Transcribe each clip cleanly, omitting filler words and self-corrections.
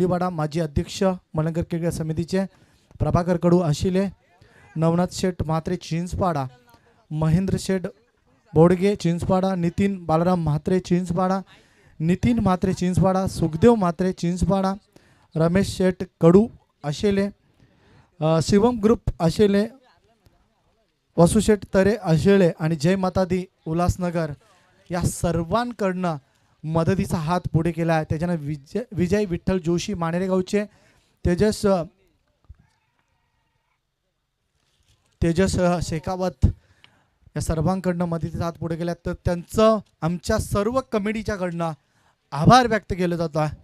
कोळीवाडा माजी अध्यक्ष मलंगर क्रिकेट समितीचे प्रभाकर कडू आशिले, नवनाथ शेठ म्हात्रे चिंचपाडा, महेंद्र शेठ बोडगे चिंचपाडा, नितीन बालराम म्हात्रे चिंचपाडा, नितीन म्हात्रे चिंचपाडा, सुखदेव म्हात्रे चिंचपाडा, रमेश शेठ कडू आशिले, शिवम ग्रुप आशिले, वसुशेठ तरे आशिले आणि जय माता दी उल्हासनगर या सर्वांकडनं मदतीचा हात पुढे केला आहे. त्याच्यानं विजय विठ्ठल जोशी मानेरेगावचे, तेजस शेखावत या सर्वांकडनं मदतीचा हात पुढे केला. तर त्यांचं आमच्या सर्व कमिटीच्याकडनं आभार व्यक्त केलं जात आहे.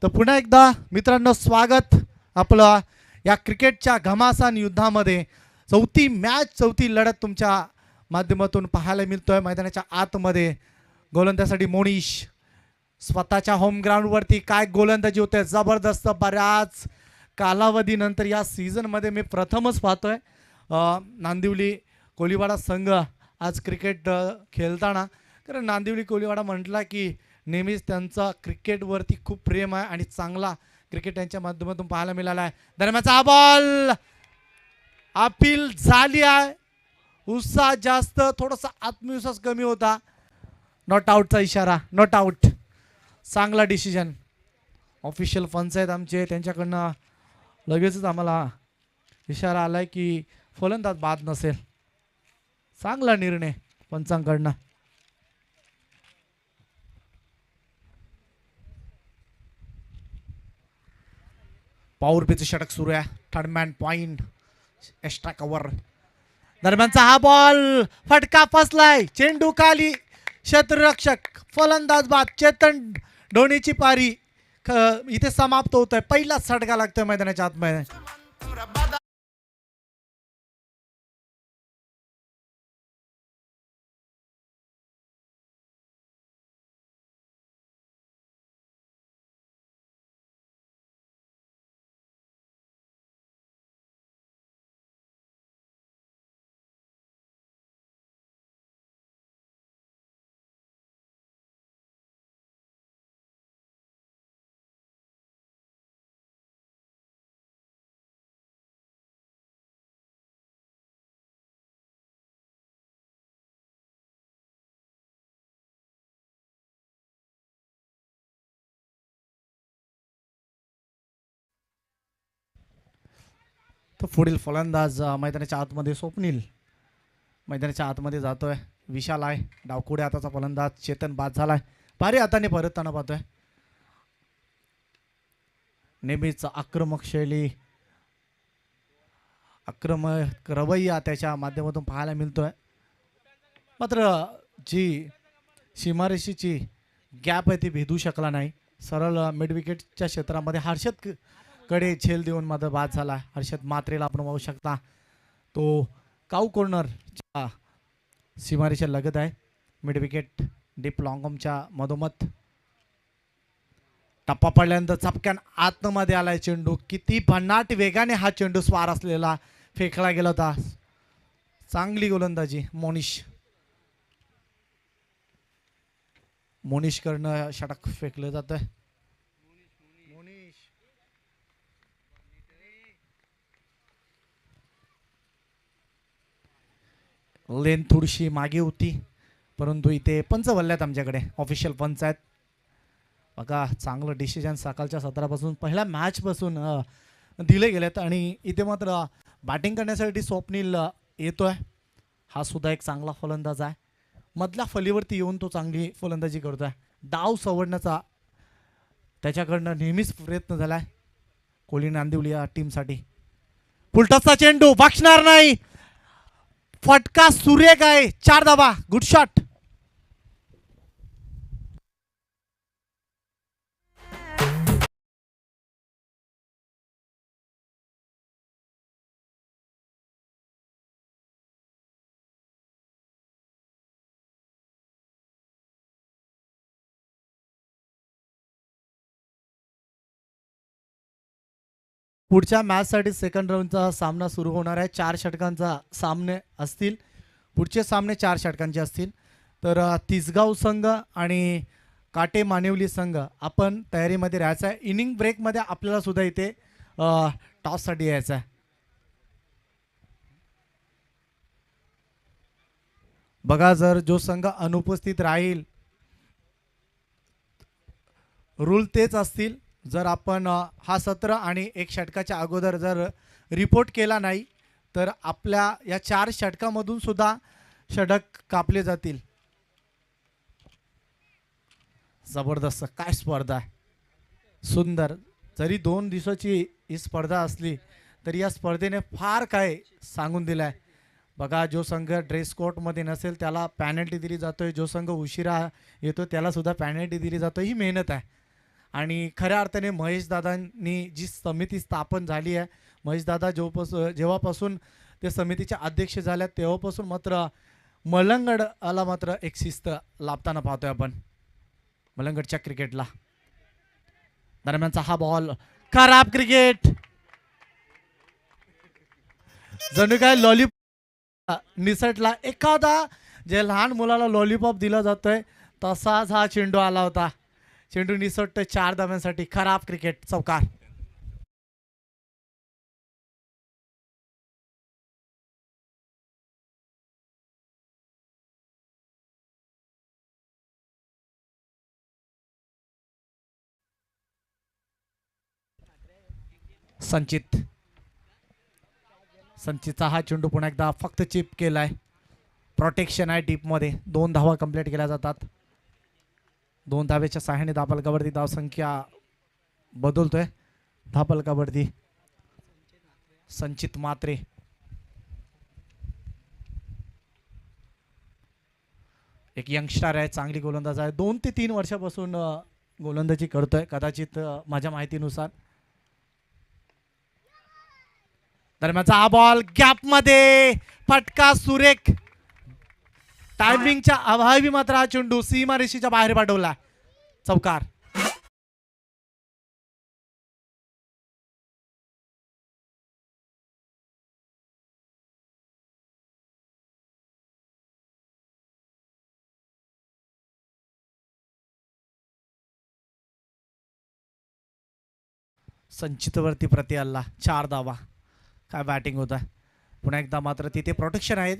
तर पुन्हा एकदा मित्रांनो स्वागत आपलं या क्रिकेटच्या घमासान युद्धामध्ये. चौथी लढत तुमच्या माध्यमातून पाहायला मिळतोय. मैदानाच्या आतमध्ये गोलंदाजीसाठी मोनिश स्वतःच्या होम ग्राउंडवरती काय गोलंदाजी होते जबरदस्त. बऱ्याच कालावधीनंतर या सीझनमध्ये मी प्रथमच पाहतोय नांदिवली कोळीवाडा संघ आज क्रिकेट खेळताना. कारण नांदिवली कोळीवाडा म्हटला की नेहमीच त्यांचा क्रिकेटवरती खूप प्रेम आहे आणि चांगला क्रिकेट त्यांच्या माध्यमातून पाहायला मिळाला आहे. दरम्यानचा बॉल अपील झाली आहे. उत्साह जास्त, थोडासा आत्मविश्वास कमी होता. नॉट आउटचा इशारा, नॉट आउट. चांगला डिसिजन. ऑफिशियल फंड्स आहेत आमचे, त्यांच्याकडनं लगेचच आम्हाला इशारा आलाय की फलंदाज बाद नसेल. चांगला निर्णय पंचांकडनं. पॉवर प्लेचं षटक सुरू आहे. Third man point, extra cover. दरम्यानचा हा बॉल फटका फसलाय. चेंडू खाली, क्षेत्ररक्षक फलंदाज बाद. चेतन ढोणीची पारी इथे समाप्त होत आहे. पहिलाच षटका लागतोय मैदानाच्या आतमध्ये. तो पुढील फलंदाज मैदानाच्या आतमध्ये स्वप्नील मैदानाच्या आतमध्ये जातोय. विशाल आहे डावकुडे हाताचा फलंदाज. चेतन बाद झालाय. भारी हाताने परतताना पाहतोय. नेहमीच आक्रमक शैली, आक्रमक रवैया त्याच्या माध्यमातून पाहायला मिळतोय. मात्र जी सीमारेषेची गॅप आहे ती भेदू शकला नाही. सरळ मिड विकेटच्या क्षेत्रामध्ये हर्षद कडे झेल देऊन मात्र बाद झाला. हर्षद मात्रेला आपण पाहू शकता. तो काऊ कॉर्नरच्या सीमारेषेच्या लगत आहे. मिड विकेट डीप लॉंगमच्या मधोमध. टप्पा पडल्यानंतर चपक्यान आतमध्ये आलाय चेंडू. किती भन्नाट वेगाने हा चेंडू स्वार असलेला फेकला गेला होता. चांगली गोलंदाजी मोनिश कडनं षटक फेकलं जातंय. लेन थोडीशी मागे होती परंतु इथे पंच वल्ल्यात आमच्याकडे ऑफिशियल पंच आहेत. बघा चांगलं डिसिजन सकाळच्या सत्रापासून पहिल्या मॅच पासून दिले गेलेत आणि इथे मात्र बॅटिंग करण्यासाठी स्वप्नील येतोय. हा सुद्धा एक चांगला फलंदाज आहे. मधल्या फलीवरती येऊन तो चांगली फलंदाजी करतोय. डाव सवडण्याचा त्याच्याकडनं नेहमीच प्रयत्न झालाय कोळी नांदिवली या टीमसाठी. फुलटसचा चेंडू बक्षणार नाही. फटका सुरेख आहे. 4 धावा. Good shot. पुढच्या मॅचसाठी सेकंड राऊंडचा सामना सुरू होणार आहे. 4 षटकांचा सामने असतील. पुढचे सामने 4 षटकांचे असतील. तर तिसगाव संघ आणि काटे मानिवली संघ आपण तयारीमध्ये राहायचं आहे. इनिंग ब्रेकमध्ये आपल्याला सुद्धा इथे टॉससाठी यायचं आहे. बघा जर जो संघ अनुपस्थित राहील, रूल तेच असतील. जर आपण हा सत्र आणि एक षटकाच्या अगोदर जर रिपोर्ट केला नाही तर आपल्या या 4 षटकामधून सुद्धा षटक कापले जातील. जबरदस्त काय स्पर्धा आहे, सुंदर. जरी 2 दिवसाची ही स्पर्धा असली तरी या स्पर्धेने फार काय सांगून दिलं आहे. बघा जो संघ ड्रेस कोडमध्ये नसेल त्याला पॅनल्टी दिली जातोय, जो संघ उशिरा येतो त्याला सुद्धा पॅनल्टी दिली जातो. ही मेहनत आहे. आणि खऱ्या अर्थाने महेशदादांनी जी समिती स्थापन झाली आहे, महेशदादा जेव्हापासून ते समितीचे अध्यक्ष झाल्या तेव्हापासून मात्र मलंगडला मात्र एक शिस्त लाभताना पाहतोय आपण मलंगडच्या क्रिकेटला. दरम्यानचा हा बॉल खराब क्रिकेट, जणू काय लॉलीपॉप निसटला. एखादा जे लहान मुलाला लॉलीपॉप दिला जातोय तसाच हा चेंडू आला होता. चेंडू निसटतोय 4 धाब्यांसाठी. खराब क्रिकेट, चौकार. संचित, संचितचा हा चेंडू पुन्हा एकदा फक्त चिप केलाय. प्रोटेक्शन आहे डीपमध्ये. 2 धावा कंप्लीट केल्या जातात. 2 धावेच्या सहाय्याने धापलकावरती धावसंख्या बदलतोय. धापलकावरती संचित मात्रे. एक यंगस्टर आहे, चांगली गोलंदाज आहे. 2 ते 3 वर्षापासून गोलंदाजी करतोय कदाचित माझ्या माहितीनुसार. दरम्यानचा हा बॉल गॅपमध्ये, फटका सुरेख. टायमिंगच्या अभावी मात्र हा चेंडू सीमारेषेच्या बाहेर पाठवला. चौकार. संचितवरती प्रति हल्ला, 4 धावा. काय बॅटिंग होत आहे. पुन्हा एकदा मात्र तिथे प्रोटेक्शन आहे.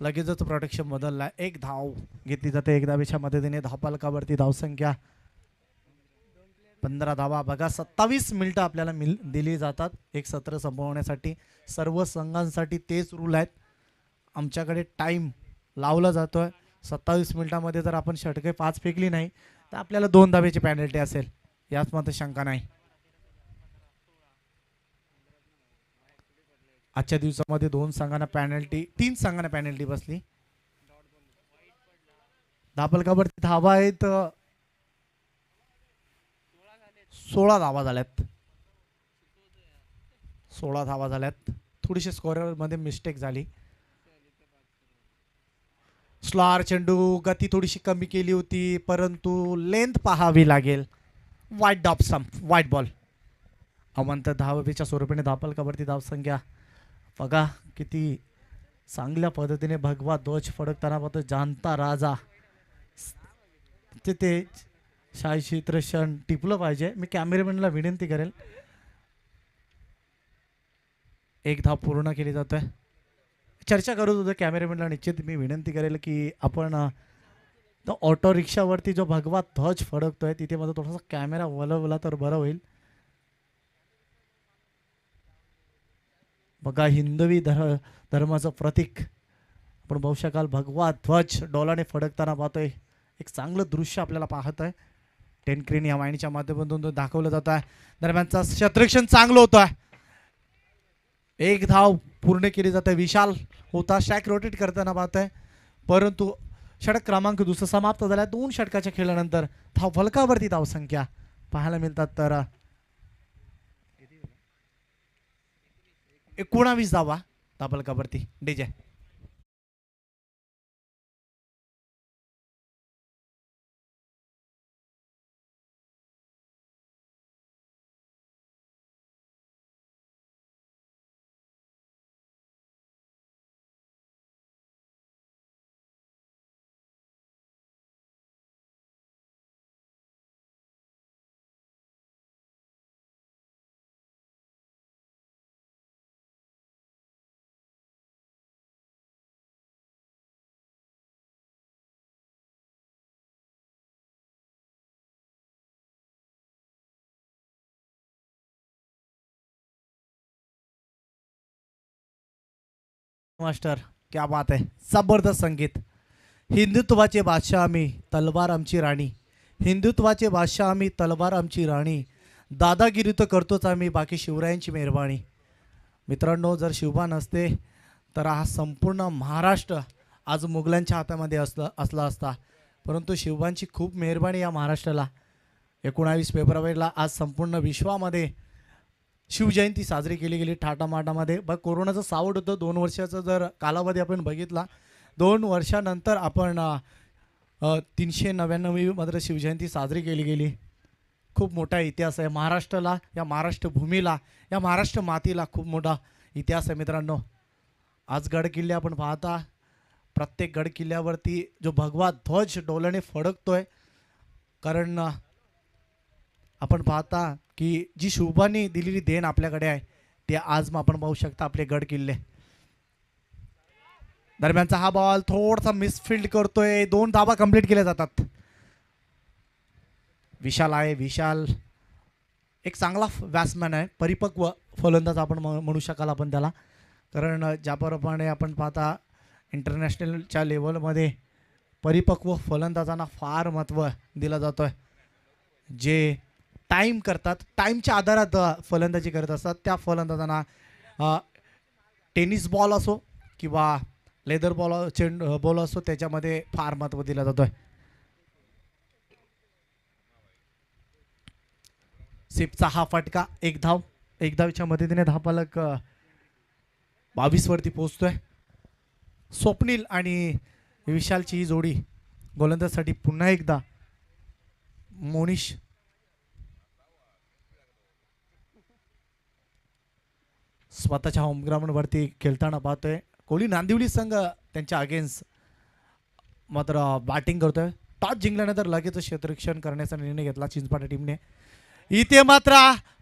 लगेचच प्रोटेक्शन बदलला. 1 धाव घेतली जाते 1 धावेच्या मदतीने. धावफलकावरती धावसंख्या 15 धावा. बघा 27 मिनिटं आपल्याला दिली जातात एक सत्र संपवण्यासाठी. सर्व संघांसाठी तेच रूल आहेत. आमच्याकडे टाईम लावला जातोय. 27 मिनिटांमध्ये जर आपण षटके 5 फेकली नाही तर आपल्याला 2 धावेची पॅनल्टी असेल, याच मात्र शंका नाही. आजच्या दिवसामध्ये 2 संघांना पॅनल्टी, 3 संघांना पॅनल्टी बसली. धापलकावरती धावा आहेत 16 धावा झाल्यात. 16 धावा झाल्यात. थोडीशी स्कोअरमध्ये मिस्टेक झाली. स्लॉर चेंडू, गती थोडीशी कमी केली होती परंतु लेंथ पाहावी लागेल. वाईट डॉप स्टंप, वाईट बॉल. अवंत धावेच्या स्वरूपाने धापलकावरती धावसंख्या बघा किती चांगल्या पद्धतीने भगवा ध्वज फडकताना पाहतो. जानता राजा ते शाही क्षण टिपलं पाहिजे. मी कॅमेरामॅनला विनंती करेल. 1 धाव पूर्ण केली जातोय. चर्चा करत होतो कॅमेरामॅनला, निश्चित मी विनंती करेल की आपण ऑटो रिक्षावरती जो भगवा ध्वज फडकतोय तिथे माझा थोडासा कॅमेरा वळवला तर बरं होईल. बघा हिंदवी धर्माचं प्रतीक आपण पाहू शकाल. भगवा ध्वज डोलाने फडकताना पाहतोय. एक चांगलं दृश्य आपल्याला पाहत आहे. टेनक्रीन या वाहिनीच्या माध्यमातून दाखवलं जात आहे. दरम्यानचा क्षेत्ररक्षण चांगलं होतं आहे. 1 धाव पूर्ण केली जाते. विशाल होता स्ट्राईक रोटेट करताना पाहतोय परंतु षटक क्रमांक दुसरा समाप्त झाला. 2 षटकाच्या खेळानंतर धाव फलकावरती धावसंख्या पाहायला मिळतात तर 19 धावा धावफलकावरती. डीजे मास्टर क्या बात आहे, जबरदस्त संगीत. हिंदुत्वाचे बादशाह आम्ही, तलवार आमची राणी. हिंदुत्वाचे बादशाह आम्ही, तलवार आमची राणी. दादागिरी तर करतोच आम्ही, बाकी शिवरायांची मेहरबानी. मित्रांनो, जर शिवबा नसते तर हा संपूर्ण महाराष्ट्र आज मुघलांच्या हातामध्ये असला असता. परंतु शिवबांची खूप मेहरबानी या महाराष्ट्राला. 19 फेब्रुवारीला आज संपूर्ण विश्वामध्ये शिवजयंती साजरी केली गेली थाटामाटामध्ये. बघ, कोरोनाचं सावट होतं 2 वर्षाचा जर कालावधी आपण बघितला, 2 वर्षानंतर आपण 399वी मात्र शिवजयंती साजरी केली गेली. खूप मोठा इतिहास आहे महाराष्ट्राला, या महाराष्ट्र भूमीला, या महाराष्ट्र मातीला खूप मोठा इतिहास आहे मित्रांनो. आज गड किल्ले आपण पाहता, प्रत्येक गड किल्ल्यावरती जो भगवा ध्वज डोलाने फडकतोय, कारण आपण पाहता की जी शिवबांनी दिलेली देण आपल्याकडे आहे ते आज आपण पाहू शकता आपले गड किल्ले. दरम्यानचा हा बॉल थोडासा मिसफिल्ड करतोय, 2 धावा कंप्लीट केल्या जातात. विशाल आहे, विशाल एक चांगला बॅट्समॅन आहे, परिपक्व फलंदाज आपण म्हणू शकाल आपण त्याला. कारण ज्याप्रमाणे आपण पाहता इंटरनॅशनलच्या लेवलमध्ये परिपक्व फलंदाजांना फार महत्त्व दिलं जातं आहे. जे टाईम करतात, टाईमच्या आधारात फलंदाजी करत असतात, त्या फलंदाजांना टेनिस बॉल असो किंवा लेदर बॉल असो त्याच्यामध्ये फार महत्त्व दिलं जातं आहे. सिपचा हा फटका, एक धावच्या मदतीने धावफलक 22 वरती पोहोचतोय. स्वप्नील आणि विशालची ही जोडी गोलंदाजसाठी पुन्हा एकदा मोनिश स्वतःच्या होमग्राउंडवरती खेळताना पाहतोय. कोहली नांदिवली संघ त्यांच्या अगेन्स्ट मात्र बॅटिंग करतोय. टॉस जिंकल्यानंतर लगेच क्षेत्ररक्षण करण्याचा निर्णय घेतला चिंचपाटा टीमने. इथे मात्र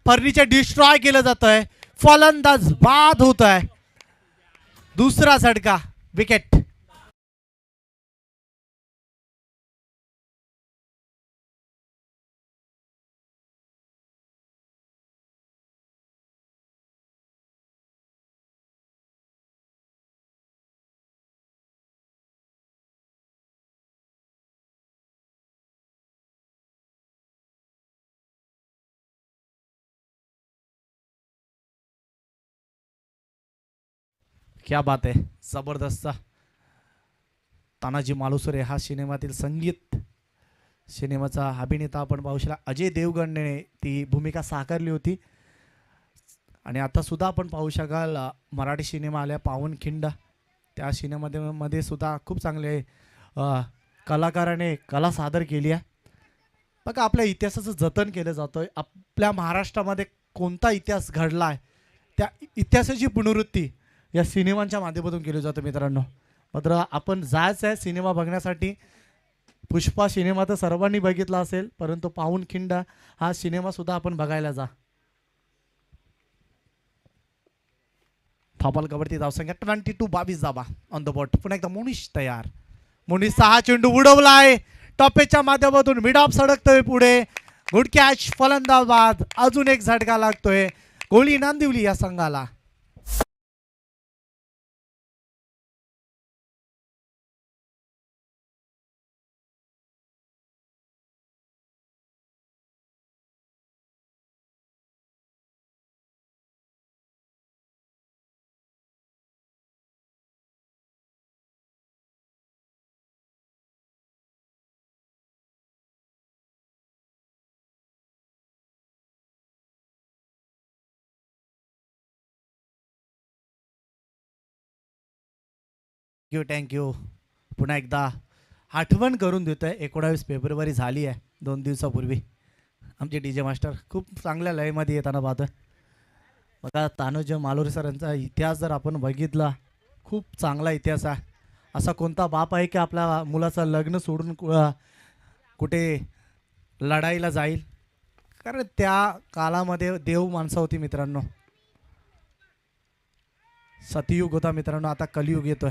फर्निचर डिस्ट्रॉय केलं जात आहे, फलंदाज बाद होत आहे. दुसरा झटका, विकेट. क्या बात आहे, जबरदस्त. तानाजी मालुसरे हा सिनेमातील संगीत सिनेमाचा अभिनेता आपण पाहू शकता. अजय देवगणने ती भूमिका साकारली होती. आणि आता सुद्धा आपण पाहू शकाल मराठी सिनेमा आल्या पावनखिंड, त्या सिनेमामध्ये सुद्धा खूप चांगले कलाकाराने कला सादर केली आहे. बघा, आपल्या इतिहासाचं जतन केलं जातं. आपल्या महाराष्ट्रामध्ये कोणता इतिहास घडला आहे त्या इतिहासाची पुनरुत्ती या सिनेमांच्या माध्यमातून केलं जातं मित्रांनो. मात्र आपण जायचं आहे सिनेमा बघण्यासाठी. पुष्पा सिनेमा तर सर्वांनी बघितला असेल, परंतु पावनखिंड हा सिनेमासुद्धा आपण बघायला जा. थापालकावरती धावसंख्या 22 धावा ऑन द बोर्ड. पुन्हा एकदा मोनिश तयार. मोनिशचा हा चेंडू उडवलाय टॉपेच्या माध्यमातून, मिड ऑफ सडकतोय पुढे. गुड कॅच, फलंदाज बाद. अजून एक झटका लागतोय कोहली नांदिवली या संघाला. थँक्यू. पुन्हा एकदा आठवण करून देतोय, 19 फेब्रुवारी झाली आहे 2 दिवसापूर्वी. आमचे DJ मास्टर खूप चांगल्या लयमध्ये येताना पाहतोय. बघा, तानाजी मालुरे सरांचा इतिहास जर आपण बघितला, खूप चांगला इतिहास आहे. असा कोणता बाप आहे की आपल्या मुलाचं लग्न सोडून कुठे लढाईला जाईल? कारण त्या काळामध्ये देव माणसं होती मित्रांनो. सतयुग होता मित्रांनो, आता कलियुग येतोय.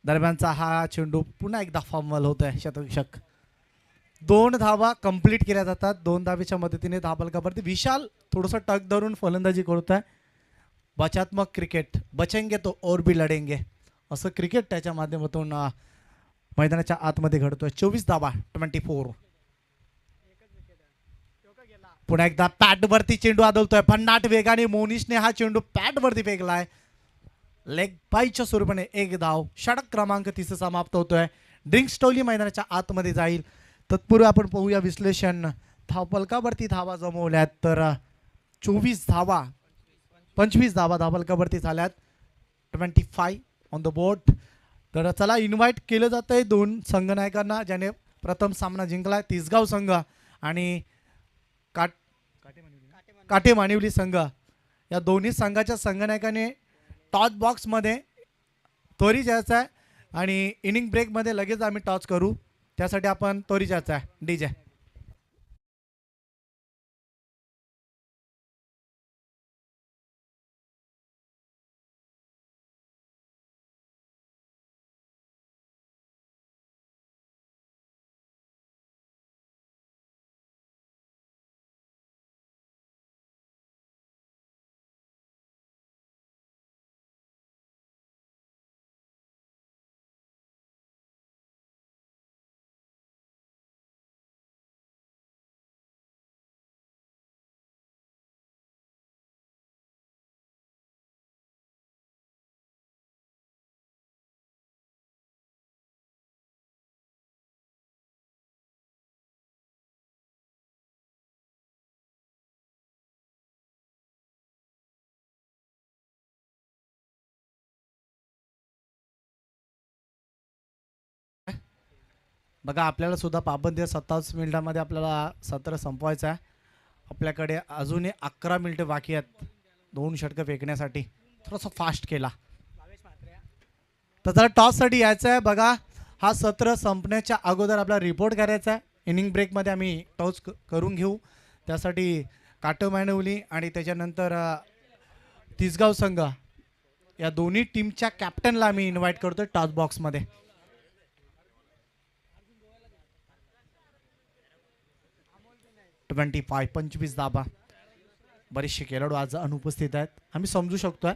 दरम्यानचा हा चेंडू पुन्हा एकदा फॉर्मल होत आहे, शतक. 2 धावा कंप्लीट केल्या जातात. 2 धावेच्या मदतीने धाबलकावरती विशाल थोडंसं टक धरून फलंदाजी करत आहे. बचात्मक क्रिकेट, बचेंगे तो और भी लढेंगे असं क्रिकेट त्याच्या माध्यमातून मैदानाच्या आतमध्ये घडतोय. 24 धावा 24. पुन्हा एकदा पॅडवरती चेंडू आदळतोय. भन्नाट वेगाने मोनिशने हा चेंडू पॅडवरती फेकलाय. लेग बायच्या स्वरूपाने एक धाव. षटक क्रमांक 30 समाप्त होतोय. ड्रिंक्स टोली मैदानाच्या आतमध्ये जाईल. तत्पूर्वी आपण पाहूया विश्लेषण. धावफलकावरती धावा जमवल्यात तर 24 धावा 25 धावा धावफलकावरती झाल्यात. 25 ऑन द बोर्ड. तर चला इन्व्हाइट केलं जात आहे दोन संघनायकांना ज्याने प्रथम सामना जिंकला. तिसगाव संघ आणि काटे मानिवली संघ या दोन्ही संघाच्या संघनायकाने टॉस बॉक्समध्ये त्वरित जायचं आहे आणि इनिंग ब्रेकमध्ये लगेच आम्ही टॉस करू. त्यासाठी आपण त्वरित जायचं आहे. डीजे बघा आपल्याला सुद्धा पाबंदी 27 मिनिटांमध्ये आपल्याला सत्र संपवायचं आहे. आपल्याकडे अजूनही 11 मिनिटं बाकी आहेत 2 षटकं फेकण्यासाठी. थोडंसं फास्ट केला तर जरा टॉससाठी यायचं आहे. बघा हा सत्र संपण्याच्या अगोदर आपला रिपोर्ट करायचा आहे. इनिंग ब्रेकमध्ये आम्ही टॉस करून घेऊ. त्यासाठी काटोमानवली आणि त्याच्यानंतर तिसगाव संघ या दोन्ही टीमच्या कॅप्टनला आम्ही इन्व्हाइट करतोय टॉस बॉक्समध्ये. 25 धाबा. बरेचसे खेळाडू आज अनुपस्थित आहेत आम्ही समजू शकतोय.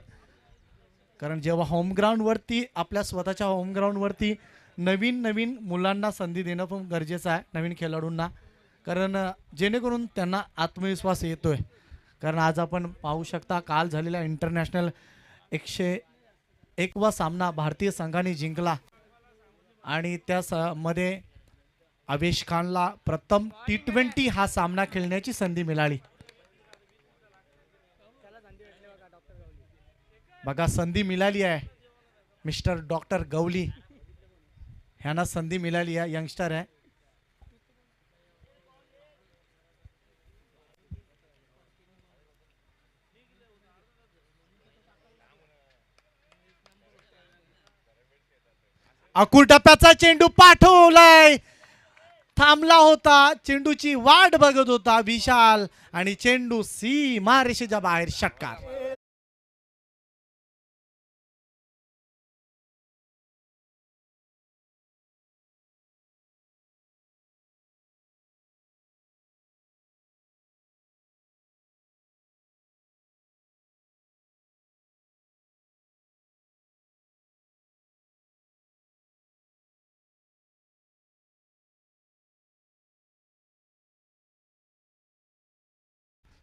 कारण जेव्हा होम ग्राउंडवरती आपल्या स्वतःच्या होम ग्राउंडवरती नवीन मुलांना संधी देणं पण गरजेचं आहे. नवीन खेळाडूंना कारण जेणेकरून त्यांना आत्मविश्वास येतोय. कारण आज आपण पाहू शकता काल झालेला इंटरनॅशनल 101वा सामना भारतीय संघाने जिंकला आणि त्या मध्ये आवेश खानला प्रथम T20 हा सामना खेळण्याची संधी मिळाली. बघा संधी मिळाली आहे. मिस्टर डॉक्टर गवली ह्यांना संधी मिळाली आहे. यंगस्टर आहे. अकुल टप्प्याचा चेंडू पाठवलाय. थांबला होता. चेंडूची वाट बघत होता विशाल आणि चेंडू सीमारेषेच्या बाहेर. षटकार.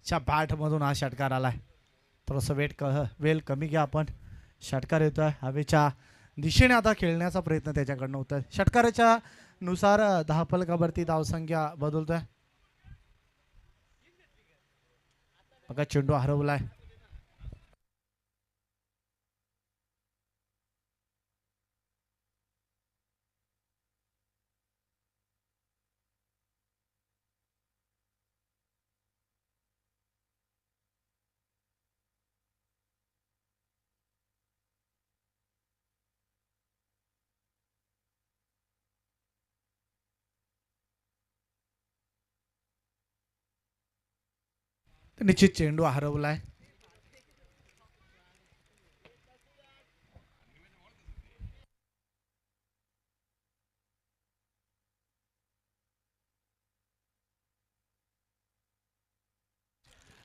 च्या बॅट मधून हा षटकार आलाय. थोडंसं वेल कमी घ्या आपण. षटकार येतोय हवेच्या दिशेने. आता खेळण्याचा प्रयत्न त्याच्याकडनं होतोय. षटकाराच्या नुसार धावफलकावरती धावसंख्या बदलतोय. बघा चेंडू हरवलाय. निश्चित चेंडू हरवलाय.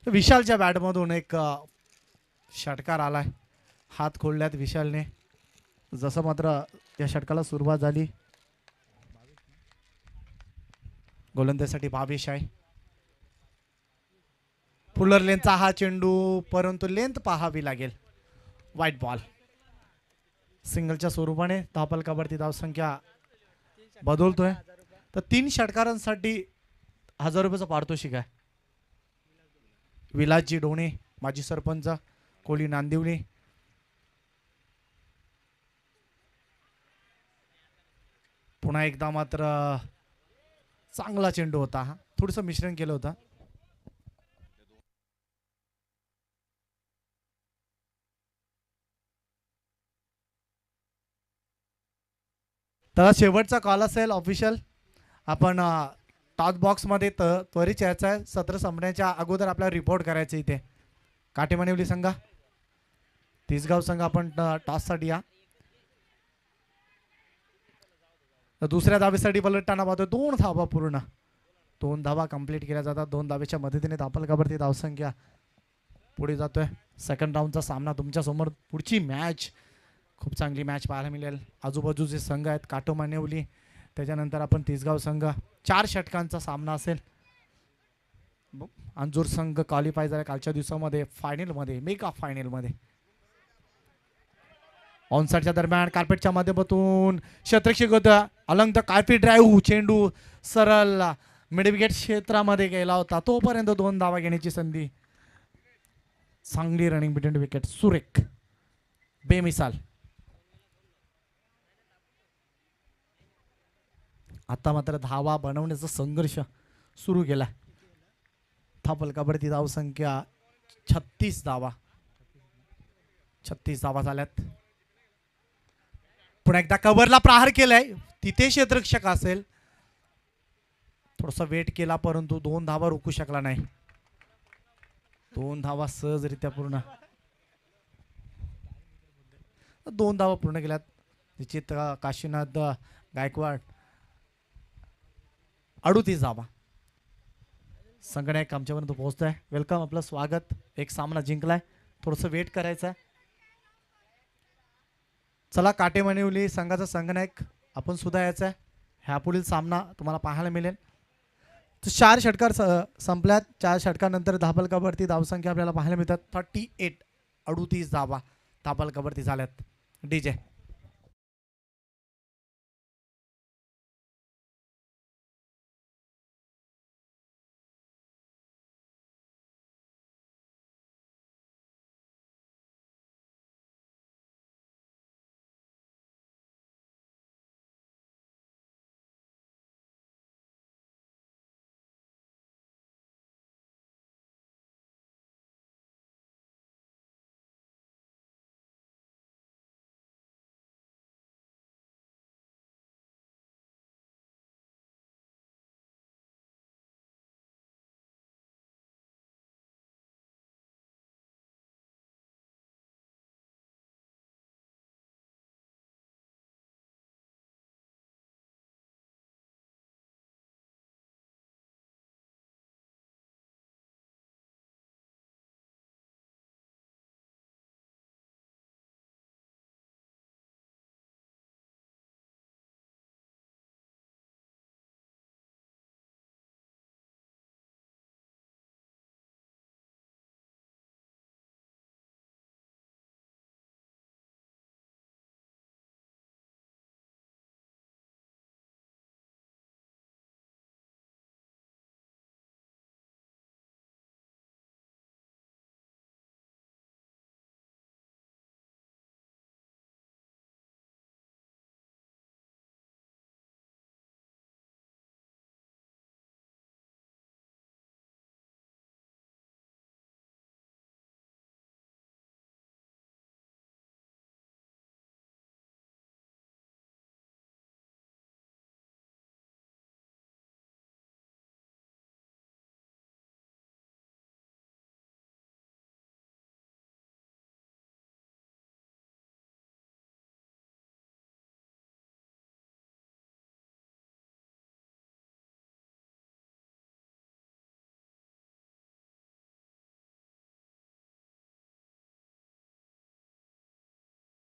विशालच्या बॅटमधून एक षटकार आलाय, हात खोलल्यात विशालने. जसं मात्र या षटकाला सुरुवात झाली. गोलंदाजीसाठी भावेश आहे. फुलर लेनचा हा चेंडू, परंतु लेंथ पाहावी लागेल. White ball. सिंगलच्या स्वरूपाने धावफलकावरती धावसंख्या बदलतोय. तर 3 षटकारांसाठी 1000 रुपयाचा पारितोषिक आहे. विलासजी डोणे, माजी सरपंच, कोली नांदिवली. पुन्हा एकदा मात्र चांगला चेंडू होता हा, थोडंसं मिश्रण केलं होतं. तर शेवटचा कॉल असेल ऑफिशियल. आपण टॉस बॉक्समध्ये त्वरित यायचं आहे. सत्र संपण्याच्या अगोदर आपल्याला रिपोर्ट करायचं इथे. काटेमानिवली संघ, तिसगाव संघ, आपण टॉससाठी या. तर दुसऱ्या धावेसाठी पलटताना पाहतोय 2 धावा पूर्ण. 2 धावा कंप्लीट केल्या जातात. 2 धावेच्या मदतीने धावफलकावरती धावसंख्या पुढे जातोय. सेकंड राऊंडचा सामना तुमच्या समोर. पुढची मॅच खूप चांगली मॅच पाहायला मिळेल. आजूबाजूचे संघ आहेत काटोमानिवली, त्याच्यानंतर आपण तिसगाव संघ. 4 षटकांचा सामना असेल. अंजूर संघ क्वालिफाय झाला कालच्या दिवसामध्ये फायनलमध्ये, मेगा फायनलमध्ये. ऑनसाइडच्या दरम्यान कार्पेटच्या माध्यमातून शतरक्षक होता. अलंग द कार्पेट ड्राईव्ह, चेंडू सरळ मिड विकेट क्षेत्रामध्ये गेला होता. तोपर्यंत 2 धावा घेण्याची संधी. चांगली रनिंग बिटवीन विकेट, सुरेख, बेमिसाल. आता मात्र धावा बनवण्याचा संघर्ष सुरू केला. धावफलकावरती धावसंख्या 36 धावा. 36 धावा झाल्यात. पुन्हा एकदा कव्हरला प्रहार केलाय. तिथे क्षेत्ररक्षक असेल, थोडासा वेट केला परंतु 2 धावा रोखू शकला नाही. 2 धावा सहजरित्या पूर्ण. 2 धावा पूर्ण केल्यात. निश्चित काशीनाथ गायकवाड 38 धावा. संगणक आमच्यापर्यंत पोहोचतोय. वेलकम, आपलं स्वागत. एक सामना जिंकलाय, थोडंसं वेट करायचं आहे. चला, काटेमानिवली संघाचा संगणक आपण सुद्धा यायचं आहे. ह्या पुढील सामना तुम्हाला पाहायला मिळेल. तर 4 षटकार संपल्यात. 4 षटकानंतर धावफलकावरती धावसंख्या आपल्याला पाहायला मिळतात 38. 38 धावा धावफलकावरती झाल्यात. डीजे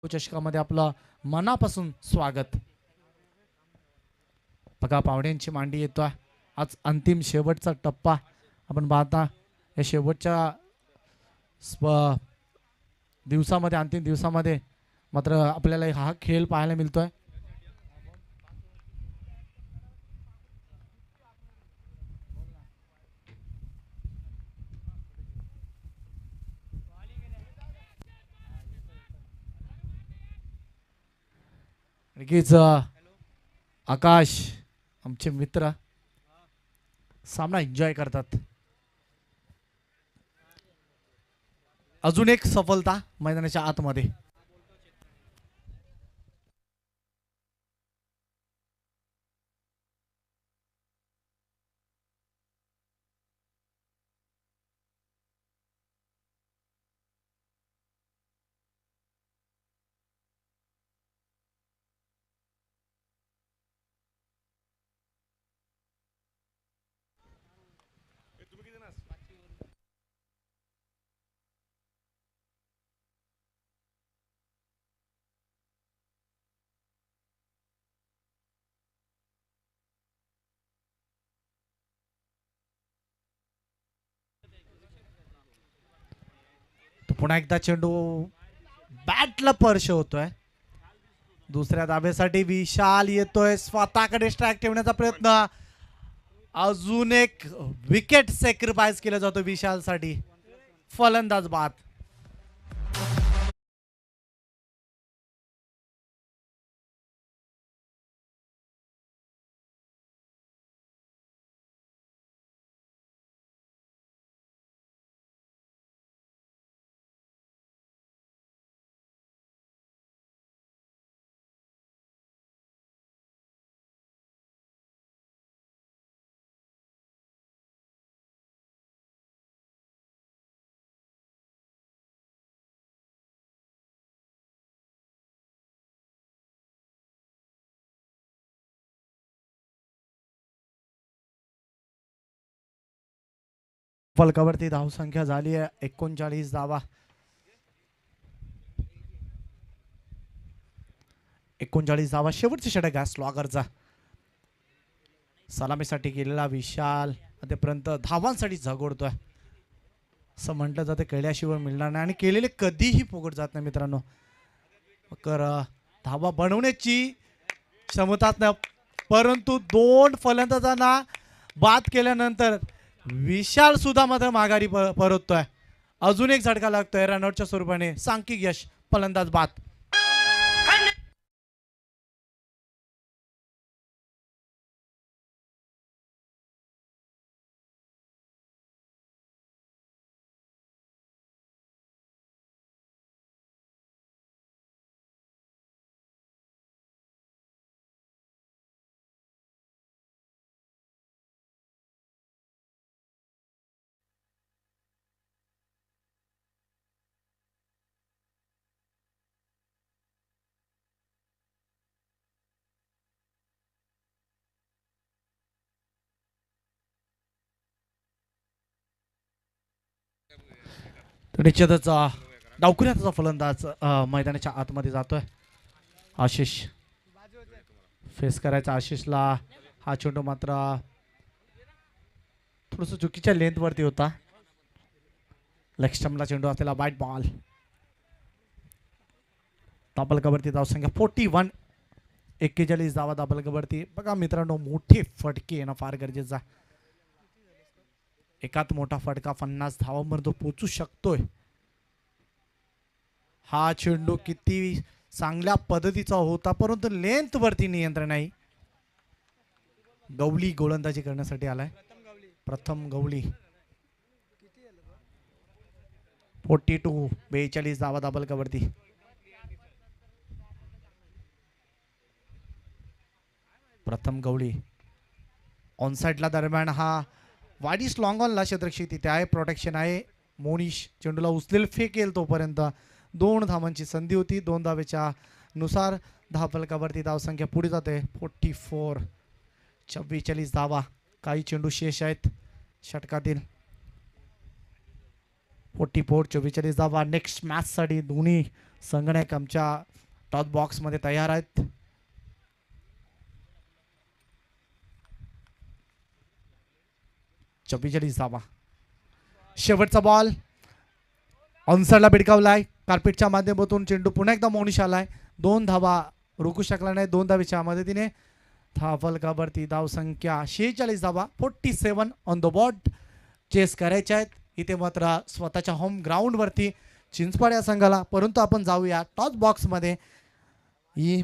चषकामध्ये आपलं मनापासून स्वागत. बघा पाहुण्यांची मांडी येतोय. आज अंतिम शेवटचा टप्पा आपण पाहता. या शेवटच्या दिवसामध्ये अंतिम दिवसामध्ये मात्र आपल्याला हा खेळ पाहायला मिळतोय. नक्कीच आकाश आमचे मित्र सामना एन्जॉय करतात. अजून एक सफलता मैदानाच्या आतमध्ये. पुन्हा एकदा चेंडू बॅटला स्पर्श होतोय. दुसऱ्या धाब्यासाठी विशाल येतोय. स्वतःकडे स्ट्राईक ठेवण्याचा प्रयत्न. अजून एक विकेट सॅक्रिफाईस केला जातो विशाल साठी. फलंदाज बाद. फलकावरती धावसंख्या झाली आहे 39 धावा. 39 धावा. शेवटची षटक आहे स्लॉगरचा. सलामीसाठी गेलेला विशाल आतापर्यंत धावांसाठी झगडतोय. असं म्हटलं जातं केल्याशिवाय मिळणार नाही आणि केलेले कधीही फुकट जात नाही मित्रांनो. तर धावा बनवण्याची क्षमताच नाही. परंतु दोन फलंदाजांना बाद केल्यानंतर विशाल सुद्धा मात्र माघारी परततोय. अजून एक झटका लागतोय रनआउटच्या स्वरूपाने. सांघिक यश. फलंदाज बाद. निश्चितच डावखुऱ्याचा फलंदाज मैदानाच्या आतमध्ये जातोय. आशिष फेस करायचा. आशिषला हा चेंडू मात्र थोडस चुकीच्या लेंथ वरती होता. लेग स्टंपला चेंडू असलेला वाईट बॉल. दाबलकावरती धावसंख्या 41. 41 धावा दाबलकावरती. बघा मित्रांनो मोठे फटके येणं फार गरजेचं आहे. एकात मोठा फटका 50 धावांपर्यंत पोहोचू शकतोय. हा चेंडू किती चांगल्या पद्धतीचा होता परंतु लेंथ वरती नियंत्रण नाही. गवली गोलंदाजी करण्यासाठी आलाय. प्रथम गवली. 42. 42 धावा दाबलकावरती. प्रथम गवळी. ऑनसाइडला दरम्यान हा वाडीस लॉंग ऑनला क्षेत्रक्षी तिथे आहे. प्रोटेक्शन आहे. मोनिश चेंडूला उचलेल फेकेल तोपर्यंत 2 धावांची संधी होती. 2 धावेच्या नुसार धावफलकावरती धावसंख्या पुढे जाते. 44. 44 धावा. काही चेंडू शेष आहेत षटकातील. 44 44 धावा. नेक्स्ट मॅचसाठी दोन्ही संगणक आमच्या टॉप बॉक्समध्ये तयार आहेत. चव्वेचाळीस धावा. शेवटचा बॉल ऑनसाइडला भिडकावलाय. कार्पेटच्या माध्यमातून चेंडू पुन्हा एकदा मोनिश आलाय. 2 धावा रोखू शकला नाही. 2 धावेच्या मदतीने धावफलकावरती धाव संख्या 46 धावा. 47 ऑन द बोर्ड चेस करायचे आहेत इथे मात्र स्वतःच्या होम ग्राउंडवरती चिंचपाड या संघाला. परंतु आपण जाऊया टॉस बॉक्समध्ये. ही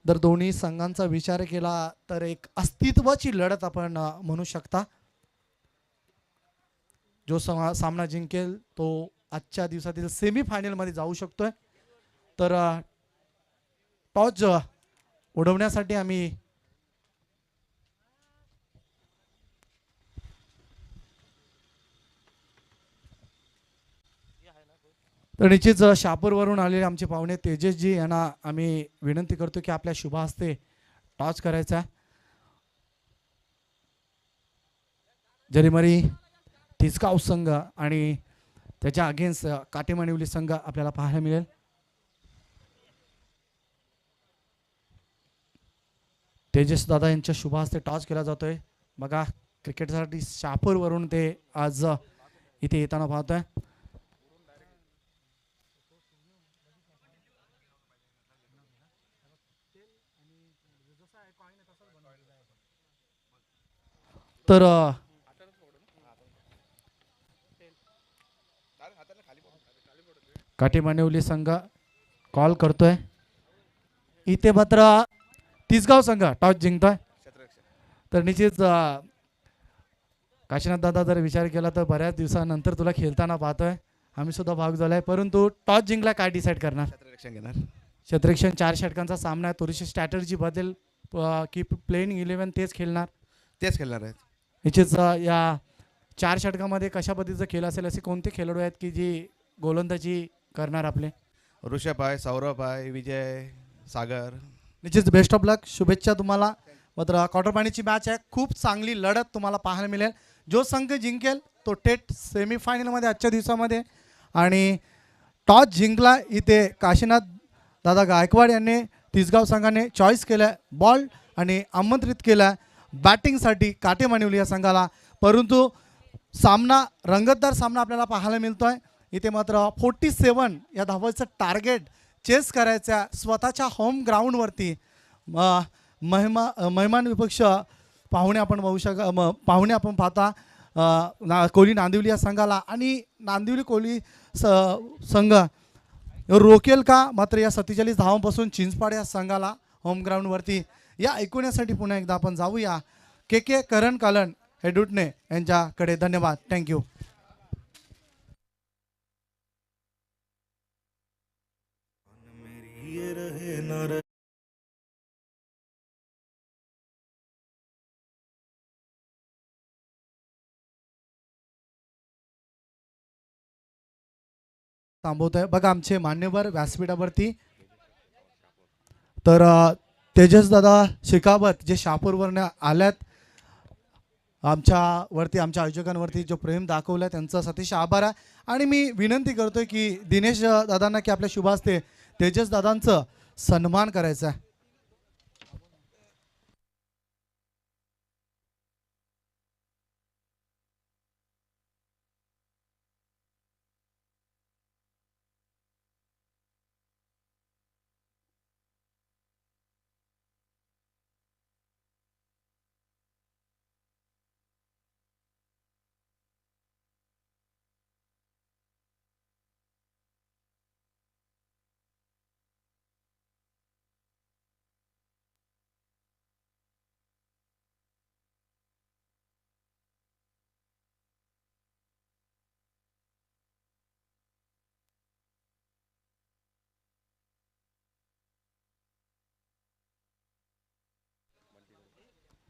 जर दोन्ही संघांचा विचार केला तर एक अस्तित्वाची लढत आपण म्हणू शकता. जो सामना जिंकेल तो आजच्या दिवसातील सेमीफायनलमध्ये जाऊ शकतोय. तर टॉस उडवण्यासाठी आम्ही तर निश्चितच शापूरवरून आलेले आमचे पाहुणे तेजसजी यांना आम्ही विनंती करतो की आपल्या शुभ हस्ते टॉस करायचा. जरीमरी तिसगाव संघ आणि त्याच्या अगेन्स्ट काटेमानिवली संघ आपल्याला पाहायला मिळेल. तेजस दादा यांच्या शुभ हस्ते टॉस केला जातोय. बघा क्रिकेटसाठी शापूरवरून ते आज इथे येताना पाहतोय. तर काटेमानिवली संघ कॉल करतोय. इथे मात्र तिसगाव संघ टॉस जिंकतोय. तर निश्चित काशीनाथ दादा जर विचार केला तर बऱ्याच दिवसानंतर तुला खेळताना पाहतोय. आम्ही सुद्धा भाग झालाय. परंतु टॉस जिंकला काय डिसाईड करणार? क्षेत्ररक्षण 4 षटकांचा सामना आहे. थोडीशी स्ट्रॅटर्जी बदल की प्लेइंग 11 तेच खेळणार आहेत. निश्चित या 4 षटकामध्ये कशा पद्धतीचा खेळ असेल असे कोणते खेळाडू आहेत की जी गोलंदाजी करणार आपले? ऋषभ आहे, सौरभ आहे, विजय, सागर. निश्चित बेस्ट ऑफ लक. शुभेच्छा तुम्हाला. मात्र क्वार्टर फायनलची मॅच आहे. खूप चांगली लढत तुम्हाला पाहायला मिळेल. जो संघ जिंकेल तो थेट सेमीफायनलमध्ये आजच्या दिवसामध्ये. आणि टॉस जिंकला इथे काशीनाथ दादा गायकवाड यांनी तिसगाव संघाने चॉईस केलं बॉल आणि आमंत्रित केलं बॅटिंगसाठी काटेमानिवली या संघाला. परंतु सामना रंगतदार सामना आपल्याला पाहायला मिळतोय. इथे मात्र 47 या धावांचं टार्गेट चेस करायचं स्वतःच्या होम ग्राउंडवरती. मेहमान विपक्ष पाहुणे आपण पाहुणे आपण पाहता कोहली नांदिवली या संघाला. आणि नांदिवली कोहली संघ रोकेल का मात्र या 47 धावांपासून चिंचपाड या संघाला होम ग्राउंडवरती? या ऐकण्यासाठी पुन्हा एकदा आपण जाऊया के करण कालन हेडुटणे यांच्याकडे. धन्यवाद. थँक्यू. थांबवत आहे बघा आमचे मान्यवर व्यासपीठावरती. तर तेजस दादा शेखावत जे शापूरवरनं आल्यात, आमच्यावरती आमच्या आयोजकांवरती जो प्रेम दाखवलं त्यांचा अतिशय आभार आहे. आणि मी विनंती करतोय की दिनेश दादांना की आपल्या शुभ हस्ते तेजस दादांचं सन्मान करायचा आहे.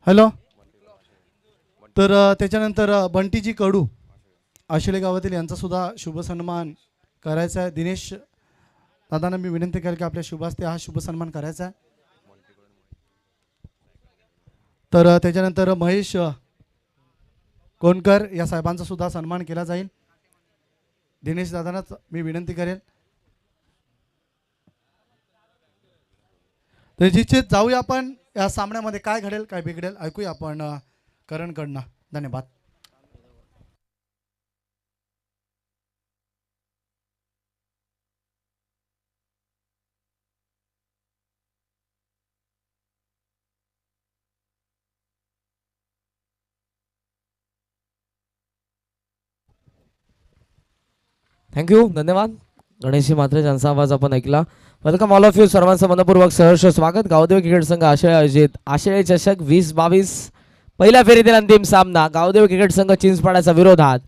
हॅलो. तर त्याच्यानंतर बंटीजी कडू आशिले गावातील यांचा सुद्धा शुभ सन्मान करायचा आहे. दिनेश दादांना मी विनंती केली की आपल्या शुभ हस्ते हा शुभ सन्मान करायचा आहे. तर त्याच्यानंतर महेश कोणकर या साहेबांचा सुद्धा सन्मान केला जाईल. दिनेश दादांनाच मी विनंती करेन. तर निश्चित जाऊया आपण या सामन्यामध्ये काय घडेल काय बिघडेल ऐकूया आपण करणकडनं. धन्यवाद. थँक्यू, धन्यवाद. गणेशजी मात्रे यांचा आवाज आपण ऐकला. Welcome all of you. सर्वांचं मनपूर्वक सहर्ष स्वागत. गावदेव क्रिकेट संघ आशिया आयोजित आशियाई चषक 2022 पहिल्या फेरीतील अंतिम सामना गावदेव क्रिकेट संघ चिंचपाड्याच्या विरोधात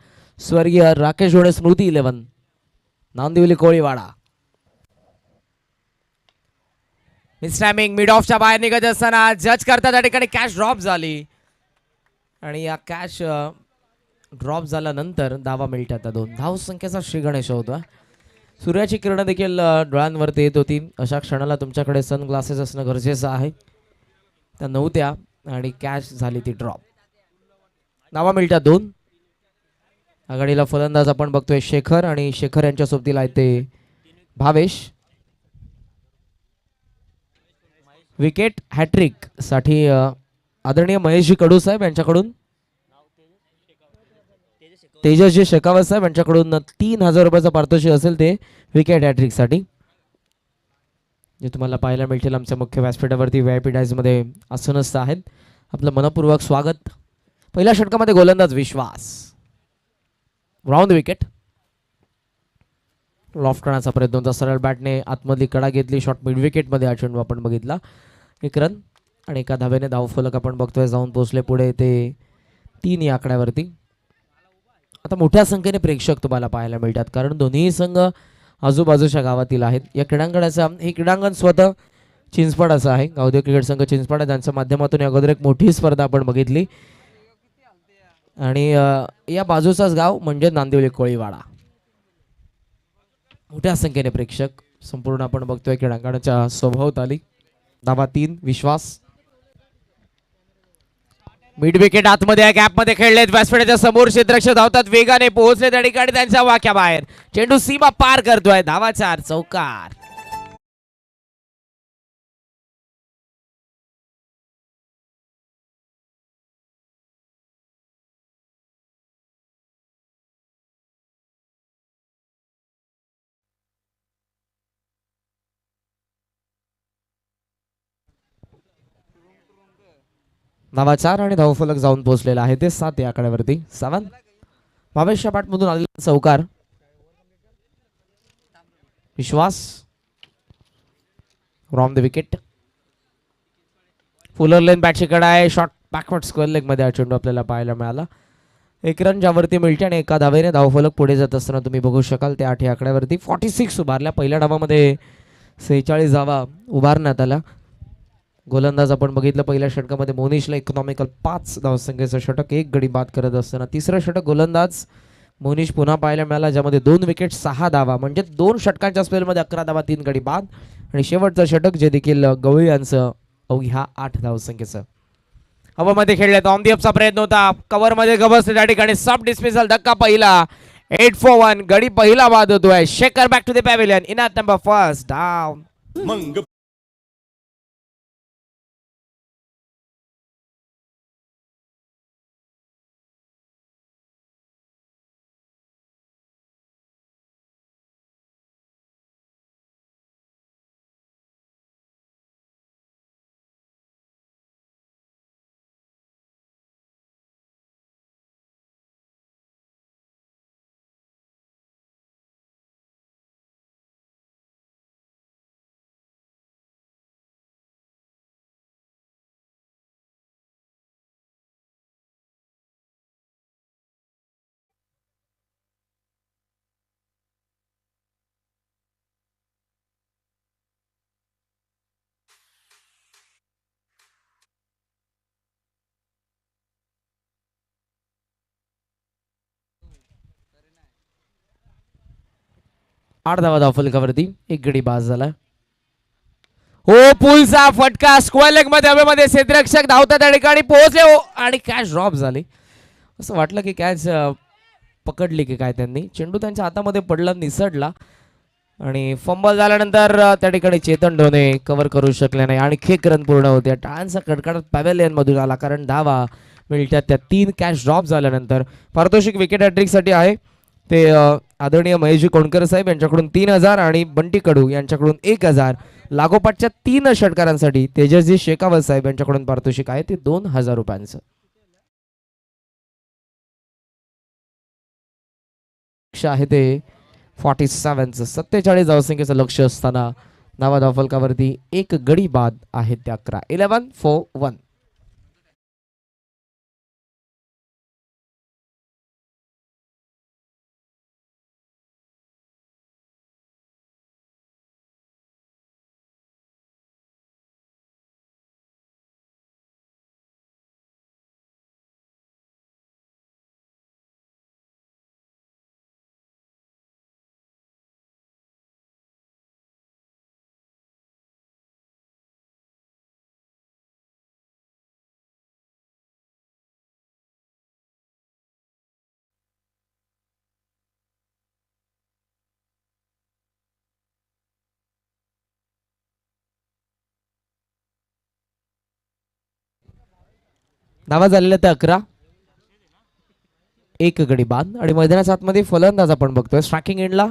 स्वर्गीय राकेश जोडे स्मृती 11 नांदिवली कोळीवाडा. मिड मिड ऑफच्या बाहेर निघत असताना जज करतात त्या ठिकाणी कॅच ड्रॉप झाली आणि या कॅच ड्रॉप झाल्यानंतर धावा मिळतात. 2 धाव संख्येचा श्री गणेश होता. सूर्याची किरण देखील डोळ्यांवरती येत होती. अशा क्षणाला तुमच्याकडे सनग्लासेस असणं गरजेचं आहे. त्या नव्हत्या आणि कॅच झाली ती ड्रॉप. धावा मिळतात 2. आघाडीला फलंदाज आपण बघतोय शेखर आणि शेखर यांच्या सोबतीला आहे ते भावेश. विकेट हॅट्रिक साठी आदरणीय महेशजी कडू साहेब यांच्याकडून तेजसजी शेखावत साहेब यांच्याकडून 3000 रुपयाचा पारितोषिक असेल ते विकेट हॅट्रिक साठी, जे तुम्हाला पाहायला मिळतील आमच्या मुख्य व्यासपीठावरती VIP डायज मध्ये आसनस्थ आहेत. आपलं मनपूर्वक स्वागत. पहिल्या षटकामध्ये गोलंदाज विश्वास. Round wicket. लॉफ्ट करण्याचा प्रयत्न होता. सरळ बॅटने आतमधली कडा घेतली. शॉट मिड विकेट मध्ये हा चेंडू आपण बघितला. 1 रन आणि एका धावेने धावफलक आपण बघतोय जाऊन पोहोचले पुढे ते 3 या आकड्यावरती. आता मोठ्या संख्येने प्रेक्षक तुम्हाला पाहायला मिळतात कारण दोन्ही संघ आजूबाजूच्या गावातील आहेत. या क्रीडांगणाचं हे क्रीडांगण स्वतः चिंचपाडाचं आहे. गावदेव क्रिकेट संघ चिंचपाडा त्यांच्या माध्यमातून या अगोदर एक मोठी स्पर्धा आपण बघितली आणि या बाजूचाच गाव म्हणजे नांदिवली कोळीवाडा. मोठ्या संख्येने प्रेक्षक संपूर्ण आपण बघतोय क्रीडांगणाच्या सभोवताली. धावा 3 विश्वास. मिड विकेट आतमध्ये गॅप मध्ये खेळलेत. व्यासपीठाच्या समोर क्षेत्ररक्षक धावतात. वेगाने पोहोचले त्या ठिकाणी त्यांच्या वाक्या बाहेर. चेंडू सीमा पार करतोय. धावा 4 चौकार. धावा 4 आणि धावफलक जाऊन पोहोचलेला आहे ते 7 या आकड्यावरती. 7 भावेशच्या बॅटमधून आलेला चौकार. Vishwas. From the wicket. Fuller length बॅटची कडा आहे. शॉट बॅकवर्ड स्क्वेअर लेग मध्ये हा चेंडू आपल्याला पाहायला मिळाला. 1 रन ज्यावरती मिळते आणि एका धावेने धावफलक पुढे जात असताना तुम्ही बघू शकाल ते 8 या आकड्यावरती. 46 उभारल्या. पहिल्या डावामध्ये 46 धावा उभारण्यात आला. गोलंदाज आपण बघितलं पहिल्या षटकामध्ये मोनिशला इकॉनॉमिकल 5 धावसंख्येचं षटक 1 गडी बाद करत असताना तिसरं षटक गोलंदाज मोनिश पुन्हा पाहायला मिळाला ज्यामध्ये 2 विकेट 6 धावा म्हणजे 2 षटकांच्या स्पेलमध्ये 11 धावा 3 गडी बाद आणि शेवटचं षटक जे देखील गवळी यांचं अवघ्या 8 धावसंख्येचं. हवामध्ये खेळल्यात. ऑन दी अपचा प्रयत्न होता. कव्हर मध्ये गबसले त्या ठिकाणी सब डिस्मिसल. धक्का पहिला. 8 for 1 गडी पहिला बाद होतोय. Shekhar back to the pavilion in at number first down. आठ धावा धावफलकावरती. 1 गडी बाद झाला. हो पुलचा फटका स्क्वेअर लेग मध्ये हवेमध्ये क्षेत्ररक्षक धावतात त्या ठिकाणी पोहोचले हो आणि कॅच ड्रॉप झाली. असं वाटलं की कॅच पकडली की काय त्यांनी. चेंडू त्यांच्या हातामध्ये पडला, निसटला आणि फंबल झाल्यानंतर त्या ठिकाणी चेतन ढोणे कव्हर करू शकले नाही. आणि एक रन पूर्ण होते. टाळ्यांचा कडकडाट पॅव्हेलियन मधून आला, कारण धावा मिळतात त्या 3 कॅच ड्रॉप झाल्यानंतर. पारितोषिक विकेट हॅट्रिक साठी आहे ते आदरणीय महेशजी कोणकर साहेब यांच्याकडून 3000 आणि बंटी कडू यांच्याकडून 1000. लागोपाठच्या 3 षटकारांसाठी तेजसजी शेखावत साहेब यांच्याकडून पारितोषिक आहे ते 2000 रुपयांचं. लक्ष आहे ते 47चं. 47 धावसंख्येचं लक्ष असताना नावा धावफलकावरती एक गडी बाद आहेत ते 11. 11-4-1. धावा झालेल्या त्या 11. एक गडी बाद. आणि मैदानाच्या आतमध्ये फलंदाज आपण बघतोय स्ट्रायकिंग एंडला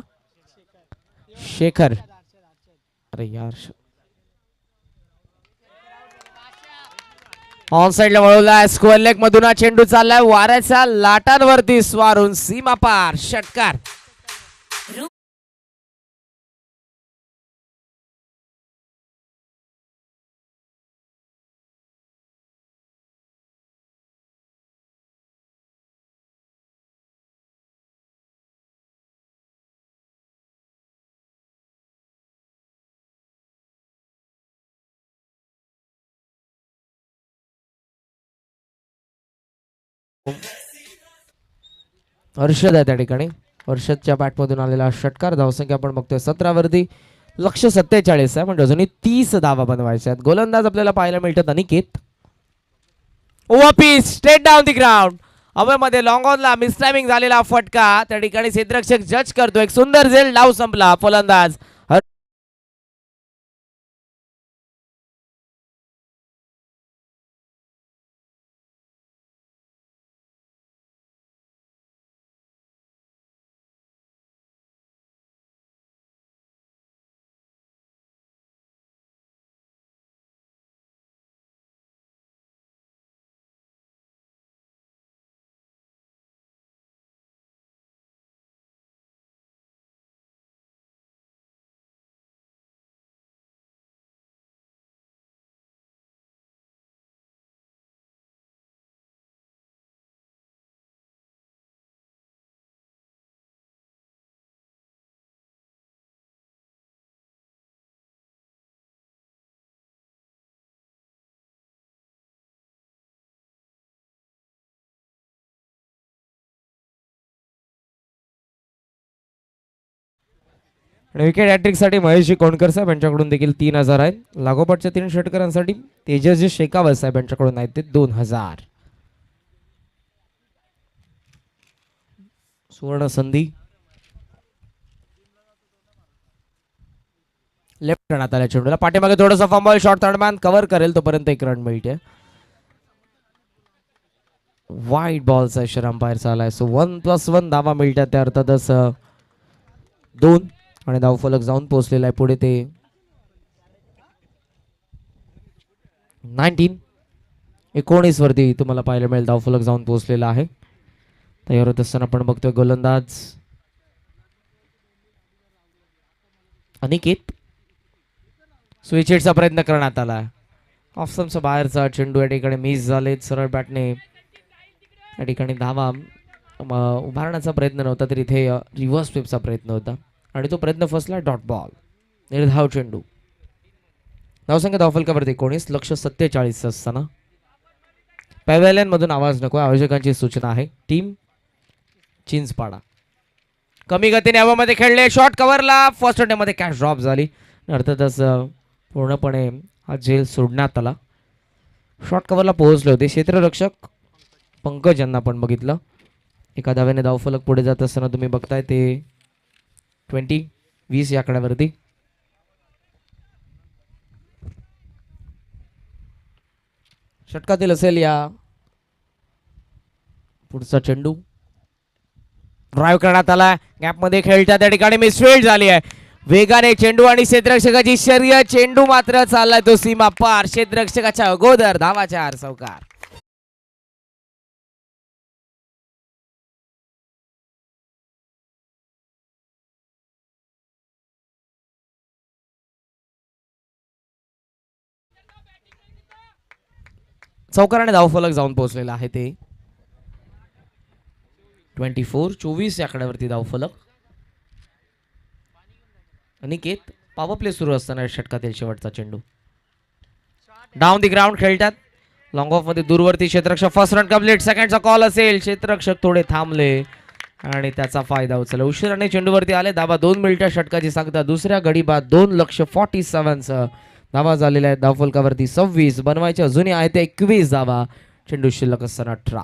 शेखर. अरे यार, ऑन साइडला वळवलाय. स्क्वेअर लेग मधून हा चेंडू चाललाय वाऱ्याच्या लाटांवरती स्वारून सीमा पार षटकार. हर्षद आहे त्या ठिकाणी. हर्षदच्या बॅटमधून आलेला षटकार. धावसंख्या आपण बघतोय 17 वरती. लक्ष 47 आहे, म्हणजे अजूनही 30 धावा बनवायच्या आहेत. गोलंदाज आपल्याला पाहायला मिळतात अनिकेत. ओपीस स्ट्रेट डाऊन दी ग्राउंड. हवेमध्ये लॉंग ऑनला मिस टायमिंग झालेला फटका त्या ठिकाणी क्षेत्ररक्षक जज करतो. एक सुंदर झेल. डाव संपला. फलंदाज विकेट हॅट्रिक साठी महेशजी कोणकर साहेब यांच्याकडून देखील 3000 आहेत. लागोपाठच्या 3 षटकारांसाठी तेजसजी शेखावत साहेब यांच्याकडून आहेत ते 2000. सुवर्ण संधी. लेफ्ट रनात आल्या चेंडूला. पाठीमागे थोडंसं फंबल. शॉर्ट थर्डमॅन कव्हर करेल तोपर्यंत एक रन मिळते. वाईट बॉलचा इशारा अंपायरचा आलाय. सो 1+1 धावा मिळतात त्या अर्थातच 2. आणि धावफलक जाऊन पोहोचलेला आहे पुढे ते 19 वरती तुम्हाला पाहायला मिळेल. धावफलक जाऊन पोहोचलेला आहे. तयार होत असताना आपण बघतोय गोलंदाज अनिकेत. स्विच हिटचा प्रयत्न करण्यात आला. ऑफ स्टंपच्या बाहेरचा चेंडू या ठिकाणी मिस झाले. सरळ बॅटने या ठिकाणी धावा उभारण्याचा प्रयत्न नव्हता, तर इथे रिव्हर्स स्वीपचा प्रयत्न होता आणि तो प्रयत्न फसला. Dot ball. निर्धाव चेंडू. धावसंख्या धावफलकावरती 19. लक्ष 47 असताना पॅव्हेलियन मधून आवाज नको, आयोजकांची सूचना आहे. टीम चिंचपाडा. कमी गतीने हवेमध्ये खेळले. शॉर्ट कव्हरला फर्स्ट मध्ये कॅच ड्रॉप झाली. अर्थातच पूर्णपणे हा झेल सोडण्यात आला. शॉर्ट कव्हरला पोहोचले होते क्षेत्ररक्षक पंकज यांना आपण बघितलं. एका धावेने धावफलक पुढे जात असताना तुम्ही बघताय ते 20 या आकड्यावरती. षटकातील असेल या पुढचा चेंडू. ड्राईव्ह करण्यात आला, गॅपमध्ये खेळच्या त्या ठिकाणी मिसफील्ड झाली आहे. वेगाने चेंडू आणि क्षेत्ररक्षकाची शर्यत. चेंडू मात्र चाललाय तो सीमा पार. क्षेत्ररक्षकाच्या अगोदर धावाच्या आर चौकार. चौकाराने धावफलक जाऊन पोहोचलेला आहे ते 24 या आकड्यावरती धावफलक. अनिकेत पॉवर प्ले सुरू असताना षटकातील शेवटचा चेंडू. डाऊन दी ग्राउंड खेळतात. लॉंग ऑफ मध्ये दूरवरती क्षेत्ररक्षक. First run complete. सेकंडचा कॉल असेल. क्षेत्ररक्षक थोडे थांबले आणि त्याचा फायदा उचलला. उशिराने चेंडूवरती आले. धावा 2 मिनिटं षटकाची सांगता. दुसऱ्या गडी बाद 2,47,000 धावा झालेल्या आहेत. धावफलकावरती 26 बनवायचे अजूनही आहेत 21 धावा. चेंडू शिल्लक असताना 18.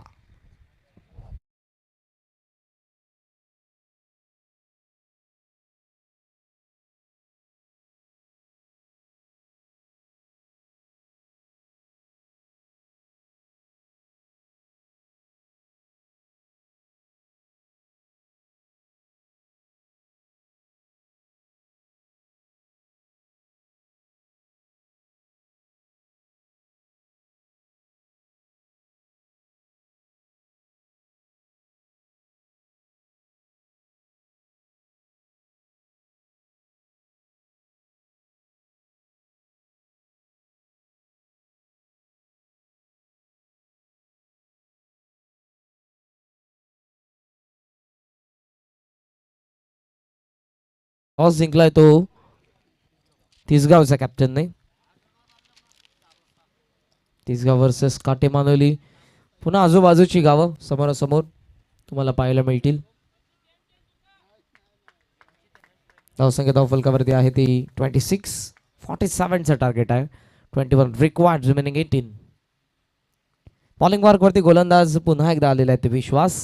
टॉस जिंकलाय तो तिसगावचा कॅप्टनने. तिसगाव वर्सेस काटेमानवली. पुन्हा आजूबाजूची गावं समोरासमोर तुम्हाला पाहायला मिळतील. धावसंख्या धावफलकावरती आहे ती 26. 47चं टार्गेट आहे. 21 रिक्वायर्ड रिमेनिंग 18. बॉलिंग मार्कवरती गोलंदाज पुन्हा एकदा आलेला आहे ते विश्वास.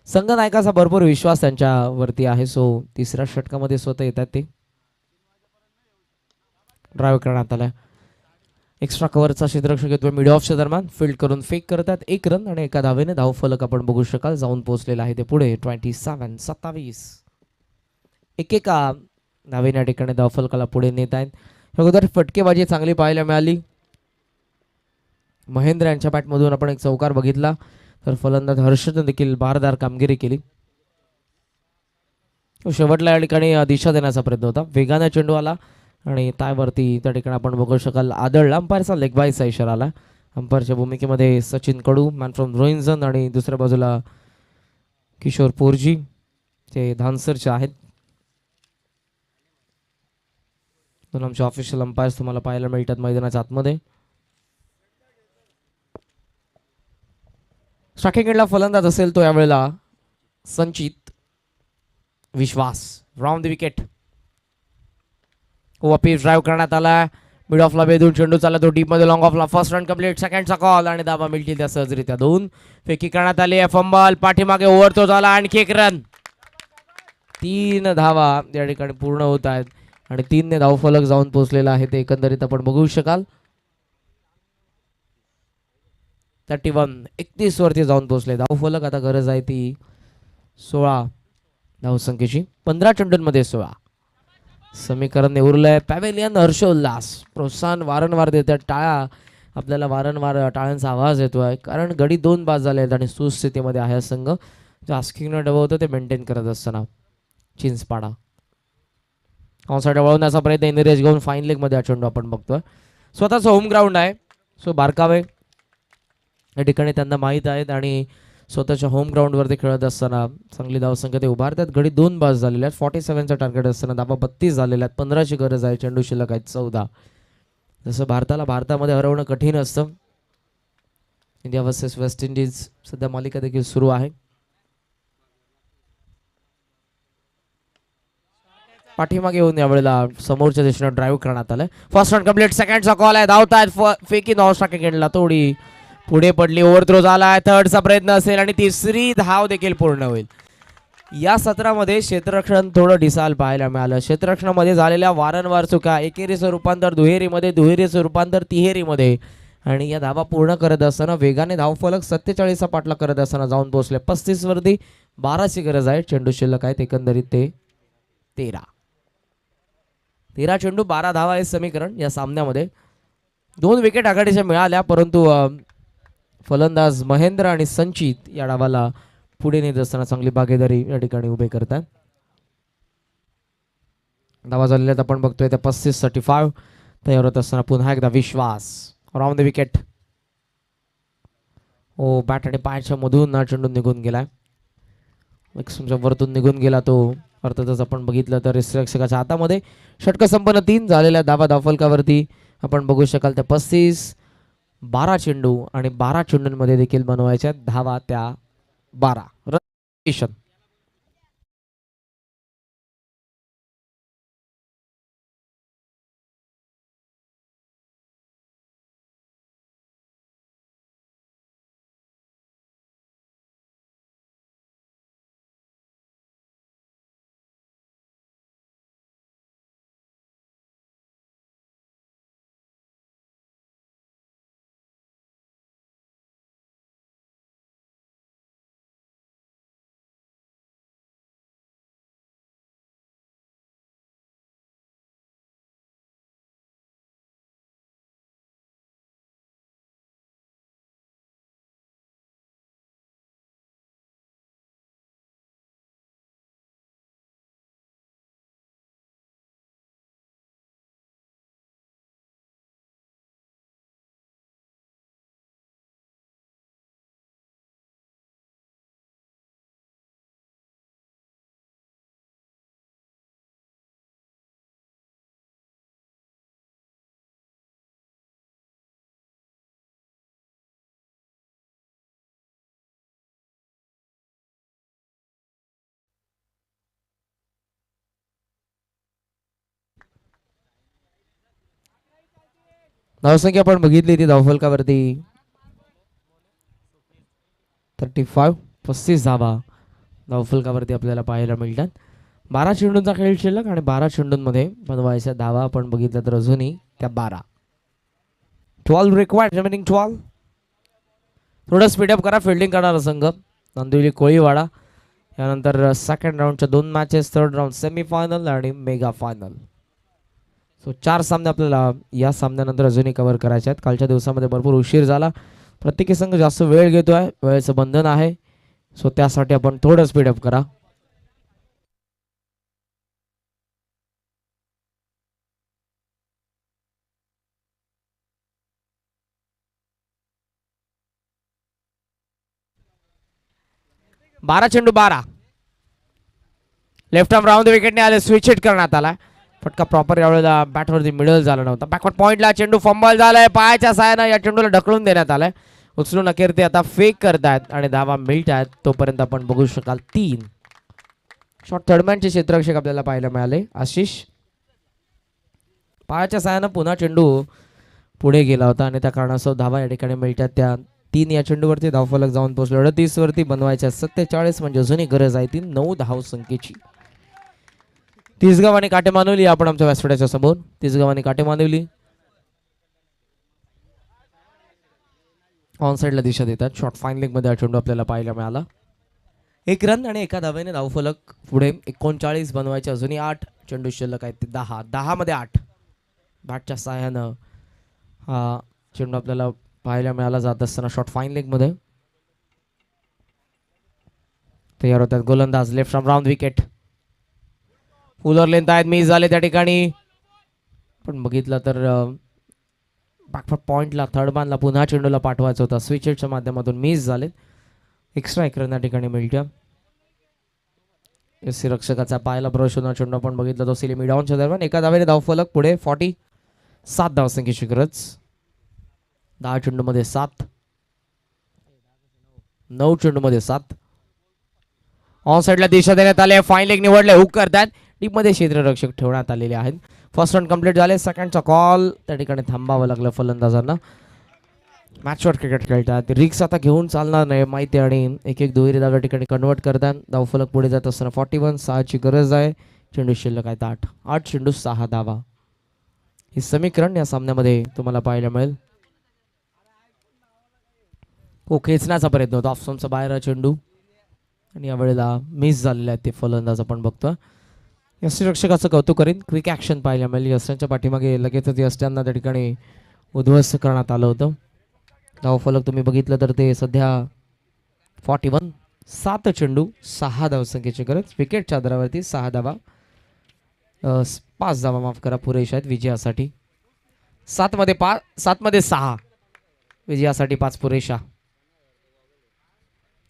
संघनायकाचा भरपूर विश्वास त्यांच्यावरती आहे. सो तिसऱ्या षटकामध्ये स्वतः येतात ते. ड्राईव्ह करण्यात आला. एक्स्ट्रा कव्हरचा क्षेत्ररक्षक येतो मिड ऑफच्या दरम्यान. फील्ड करून फेक करतात. 1 रन आणि एका धावेने धावफलक आपण बघू शकाल जाऊन पोहोचलेला आहे ते पुढे 27. एकेका धावेने या ठिकाणी धावफलकाला पुढे नेत आहेत. अगोदर फटकेबाजी चांगली पाहायला मिळाली. महेंद्र यांच्या बॅटमधून आपण एक चौकार बघितला. तर फलंदाज हर्षदने देखील भारदार कामगिरी केली. शेवटला या ठिकाणी दिशा देण्याचा प्रयत्न होता. वेगाने चेंडू आला आणि तायवरती त्या ठिकाणी आपण बघू शकाल आदळला. अंपायरचा लेग बायचा इशारा आला. अंपायरच्या भूमिकेमध्ये सचिन कडू मॅन फ्रॉम रोहिंजन आणि दुसऱ्या बाजूला किशोर पोरजी ते धानसरचे आहेत. दोन आमचे ऑफिशियल अंपायर्स तुम्हाला पाहायला मिळतात मैदानाच्या आतमध्ये. स्ट्रायकिंग एंडला फलंदाज असेल तो यावेळेला Sanchit Vishwas. Round the wicket. वापस ड्राईव्ह करण्यात आला. मिड ऑफला बेधून चेंडू चालला तो डीप मध्ये. लॉंग ऑफला फर्स्ट रन कंप्लीट. सेकंडचा कॉल आणि धावा मिळतील त्या सहजरित्या 2. फेकी करण्यात आली आहे. फंबल पाठीमागे ओव्हर तो झाला. आणखी 1 रन. 3 धावा या ठिकाणी पूर्ण होत आहेत आणि 3 ने धावफलक जाऊन पोहोचलेला आहे ते एकंदरीत आपण बघू शकाल. 31 वरती जाऊन पोहोचले धावफलक. आता गरज आहे ती 16 धावसंख्येची. 15 चेंडूंमध्ये 16. समीकरण उरलंय. पॅव्हेलियन हर्षोल्लास. प्रोत्साहन वारंवार देतात. टाळ्या आपल्याला वारंवार टाळ्यांचा आवाज येतोय कारण गडी 2 बाद झाले आहेत आणि सुस्थितीमध्ये आहे संघ. जे आस्किंगनं डबवतं ते मेंटेन करत असताना चिंचपाडा ऑनसाईड वळवण्याचा प्रयत्न. इंदिरेश घेऊन फाईन लेग मध्ये चेंडू आपण बघतोय. स्वतःच होम ग्राउंड आहे. सो बारकावे या ठिकाणी त्यांना माहीत आहेत आणि स्वतःच्या होम ग्राउंडवरती खेळत असताना चांगली धावसंख्या ते उभारतात. गडी 2 बाद झालेल्या आहेत. 47चा टार्गेट असताना धावा 32 झालेल्या आहेत. 15ची गरज आहे. चेंडू शिल्लक आहेत 14. जसं भारतामध्ये हरवणं कठीण असतं. इंडिया वर्सेस वेस्ट इंडिज सध्या मालिका देखील सुरू आहे. पाठीमागे येऊन यावेळेला समोरच्या दिशेने ड्राईव्ह करण्यात आलंय. First run complete. सेकंडचा कॉल आहे. धावतायत फेकी नॉन स्ट्रायकिंग एंडला. थोडी पुढे पडली, ओव्हरथ्रो झाला, थर्डचा प्रयत्न असेल आणि तिसरी धाव देखील पूर्ण होईल. या सत्रामध्ये क्षेत्ररक्षण थोडं ढिसाल पाहायला मिळालं. क्षेत्ररक्षणामध्ये झालेल्या वारंवार चुका, एकेरीचं रूपांतर दुहेरीमध्ये, दुहेरीचं रूपांतर तिहेरीमध्ये आणि या धावा पूर्ण करत असताना वेगाने धावफलक 47चा पाठलाग करत असताना जाऊन पोहोचले. 35 वरती 12ची गरज आहे. चेंडू शिल्लक आहेत एकंदरीत ते 13 चेंडू 12 धावा हे समीकरण. या सामन्यामध्ये 2 विकेट आघाडीच्या मिळाल्या, परंतु फलंदाज महेंद्र आणि संचित या डावाला पुढे नेत असताना चांगली भागीदारी या ठिकाणी उभे करतात. धावा झालेल्यात आपण बघतोय त्या 35-35 तयार होत असताना पुन्हा एकदा विश्वास राऊंड द विकेट. ओ बॅट आणि पायाच्या मधून हा चेंडू निघून गेलाय. तुमच्या वरतून निघून गेला तो. अर्थातच आपण बघितलं तर रक्षकाच्या हातामध्ये. षटक संपन्न 3 झालेल्या धावा धावफलकावरती आपण बघू शकाल त्या 35-12 चेंडू आणि 12 चेंडूंमध्ये देखील बनवायच्या धावा त्या 12. धावसंख्या आपण बघितली ती धावफलकावरती 35 धावा धावफलकावरती आपल्याला पाहायला मिळतात. 12 चेंडूंचा खेळ शिल्लक आणि 12 चेंडूंमध्ये बनवायच्या धावा आपण बघितल्या तर अजूनही त्या 12. 12 रिक्वायर्ड, रिमेनिंग 12. थोडं स्पीडअप करा. फिल्डिंग करणारा संघ नांदिवली कोळीवाडा. यानंतर सेकंड राऊंडच्या 2 मॅचेस, थर्ड राऊंड सेमीफायनल आणि मेगा फायनल. सो 4 सामने आपल्याला या सामन्यानंतर अजूनही कव्हर करायचे आहेत. कालच्या दिवसामध्ये भरपूर उशीर झाला. प्रत्येकी संघ जास्त वेळ घेतोय, वेळेचं बंधन आहे. सो त्यासाठी आपण थोडं स्पीडअप करा. बारा चेंडू 12. लेफ्ट आर्म राऊंड विकेटने आले, स्विच हिट करण्यात आला. फटका प्रॉपर यावेळेला बॅटवरती मिडल झाला नव्हता. बॅकवर्ड पॉइंटला चेंडू फंबल झालाय. पायाच्या साहाय्यानं या चेंडूला ढकलून देण्यात आलाय. उचलून अखेर ते आता फेक करतायत आणि धावा मिळतायत. तोपर्यंत आपण बघू शकाल 3 शॉट. थर्डमॅनचे क्षेत्ररक्षक आपल्याला पाहायला मिळाले. आशिष पायाच्या साहाय्यानं पुन्हा चेंडू पुढे गेला होता आणि त्या कारणास्तव धावा या ठिकाणी मिळतात त्या 3. या चेंडूवरती धावफलक जाऊन पोहोचलो. 38 वरती बनवायच्या 47 म्हणजे अजूनही गरज आहे ती 9 धाव संख्येची. तिसगाव आणि काटेमानवली आपण आमच्या व्यासपीठाच्या समोर. तिसगाव आणि काटेमानवली ऑन साईडला दिशा देतात. शॉर्ट फाईन लेग मध्ये हा चेंडू आपल्याला पाहायला मिळाला. 1 रन आणि एका धावेने धावफलक पुढे. 39 बनवायचे अजूनही 8 चेंडू शिल्लक आहेत ते 10 मध्ये 8. बॅटच्या साह्यानं हा चेंडू आपल्याला पाहायला मिळाला जात असताना शॉर्ट फाईन लेग मध्ये तयार होतात गोलंदाज. Left arm round wicket. Fuller length आहेत, मिस झाले त्या ठिकाणी. पण बघितलं तर बॅकफुट पॉइंटला थर्ड मॅनला पुन्हा चेंडूला पाठवायचा होता. स्विच हिटच्या माध्यमातून मिस झाले. एक्स्ट्रा 1 रन या ठिकाणी मिळतं. एससी रक्षकाचा पायाला ब्रश होणार चेंडू आपण बघितला तो सिली मिडॉनच्या दरम्यान. एका धावेने धावफलक पुढे. 47 धावसंख्येची गरज. 10 चेंडूमध्ये 7. 9 चेंडूमध्ये 7. ऑन साईडला दिशा देण्यात आले. फाईन लेग निवडले. हुक करतात. डीप मध्ये क्षेत्ररक्षक ठेवण्यात आलेले आहेत. फर्स्ट रन कंप्लीट झाले. सेकंडचा कॉल त्या ठिकाणी थांबावं लागलं फलंदाजांना. मॅचवर क्रिकेट खेळतात. रिक्स आता घेऊन चालणार नाही माहिती आहे आणि एक एक दुहेरी धावा ठिकाणी कन्वर्ट करतात. धावफलक पुढे जात असताना 41 6ची गरज आहे. चेंडू शिल्लक आहेत 8 चेंडू 6 धावा. हे समीकरण या सामन्यामध्ये तुम्हाला पाहायला मिळेल. हो, खेचण्याचा प्रयत्न होता ऑफस्टंपचा बाहेर चेंडू आणि यावेळेला मिस झालेला आहे ते फलंदाज आपण बघतो. यष्टीरक्षकाचं कौतुक करीन. क्विक ॲक्शन पाहायला मिळेल. यष्ट्यांच्या पाठीमागे लगेचच यष्ट्यांना त्या ठिकाणी उद्ध्वस्त करण्यात आलं होतं. धावफलक तुम्ही बघितलं तर ते सध्या 41 7 चेंडू 6 धावसंख्येची गरज. विकेटच्या आधारावरती 6 धावा 5 धावा माफ करा पुरेशा आहेत विजयासाठी. 7 मध्ये 6 विजयासाठी 5 पुरेशा.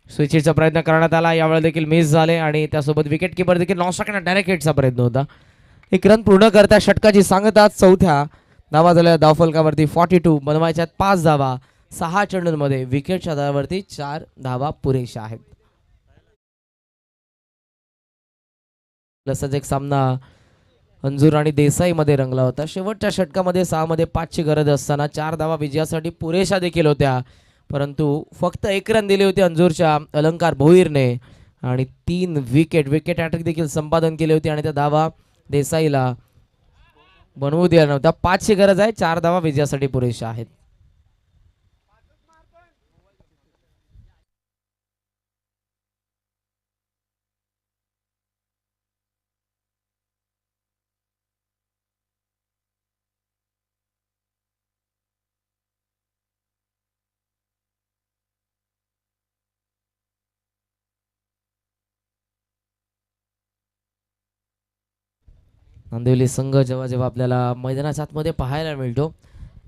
स्विचचा प्रयत्न करण्यात आला. यावेळेला देखील मिस झाले आणि त्यासोबत विकेट किपर देखील नॉनस्ट्राईक डायरेक्ट हिटचा प्रयत्न होता. एक रन पूर्ण करता षटकाची सांगतात. चौथ्या धावा झाल्या धावफलकावरती 42 बनवायच्यात 5 धावा 6 चेंडूंमध्ये. विकेटच्या आधारावरती 4 धावा पुरेशा आहेत. तसाच एक सामना अंजूर आणि देसाई मध्ये रंगला होता. शेवटच्या षटकामध्ये 6 मध्ये 5ची गरज असताना 4 धावा विजयासाठी पुरेशा देखील होत्या, परंतु फक्त 1 रन दिले होते अंजूरच्या अलंकार भोईरने आणि 3 विकेट हॅट्रिक देखील संपादन केले होते आणि त्या धावा देसाईला बनवू दिला नव्हता. 5ची गरज आहे. 4 धावा विजयासाठी पुरेशा आहेत. नांदिवली संघ जेव्हा जेव्हा आपल्याला मैदानाच्या आतमध्ये पाहायला मिळतो,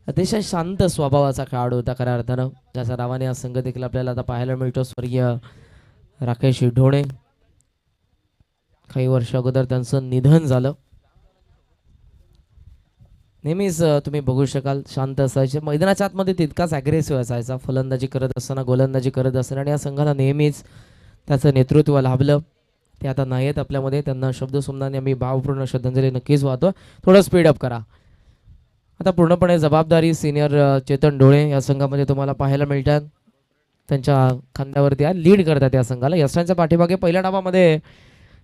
अतिशय शांत स्वभावाचा खेळाडू होता खऱ्या अर्थानं, ज्याच्या नावाने हा संघ देखील आपल्याला आता पाहायला मिळतो. स्वर्गीय राकेश ढोणे, काही वर्ष अगोदर त्यांचं निधन झालं. नेहमीच तुम्ही बघू शकाल शांत असायचे, मैदानाच्या आतमध्ये तितकाच ॲग्रेसिव्ह असायचा, फलंदाजी करत असताना गोलंदाजी करत असताना, आणि या संघाला नेहमीच त्याचं नेतृत्व लाभलं. ते आता नाही आहेत आपल्यामध्ये, त्यांना शब्दसुमनाने आम्ही भावपूर्ण श्रद्धांजली नक्कीच वाहतो. थोडं स्पीडअप करा. आता पूर्णपणे जबाबदारी सिनियर चेतन ढोळे या संघामध्ये तुम्हाला पाहायला मिळतात. त्यांच्या खांद्यावरती लीड करतात या संघाला. यशांच्या पाठीमागे पहिल्या डावामध्ये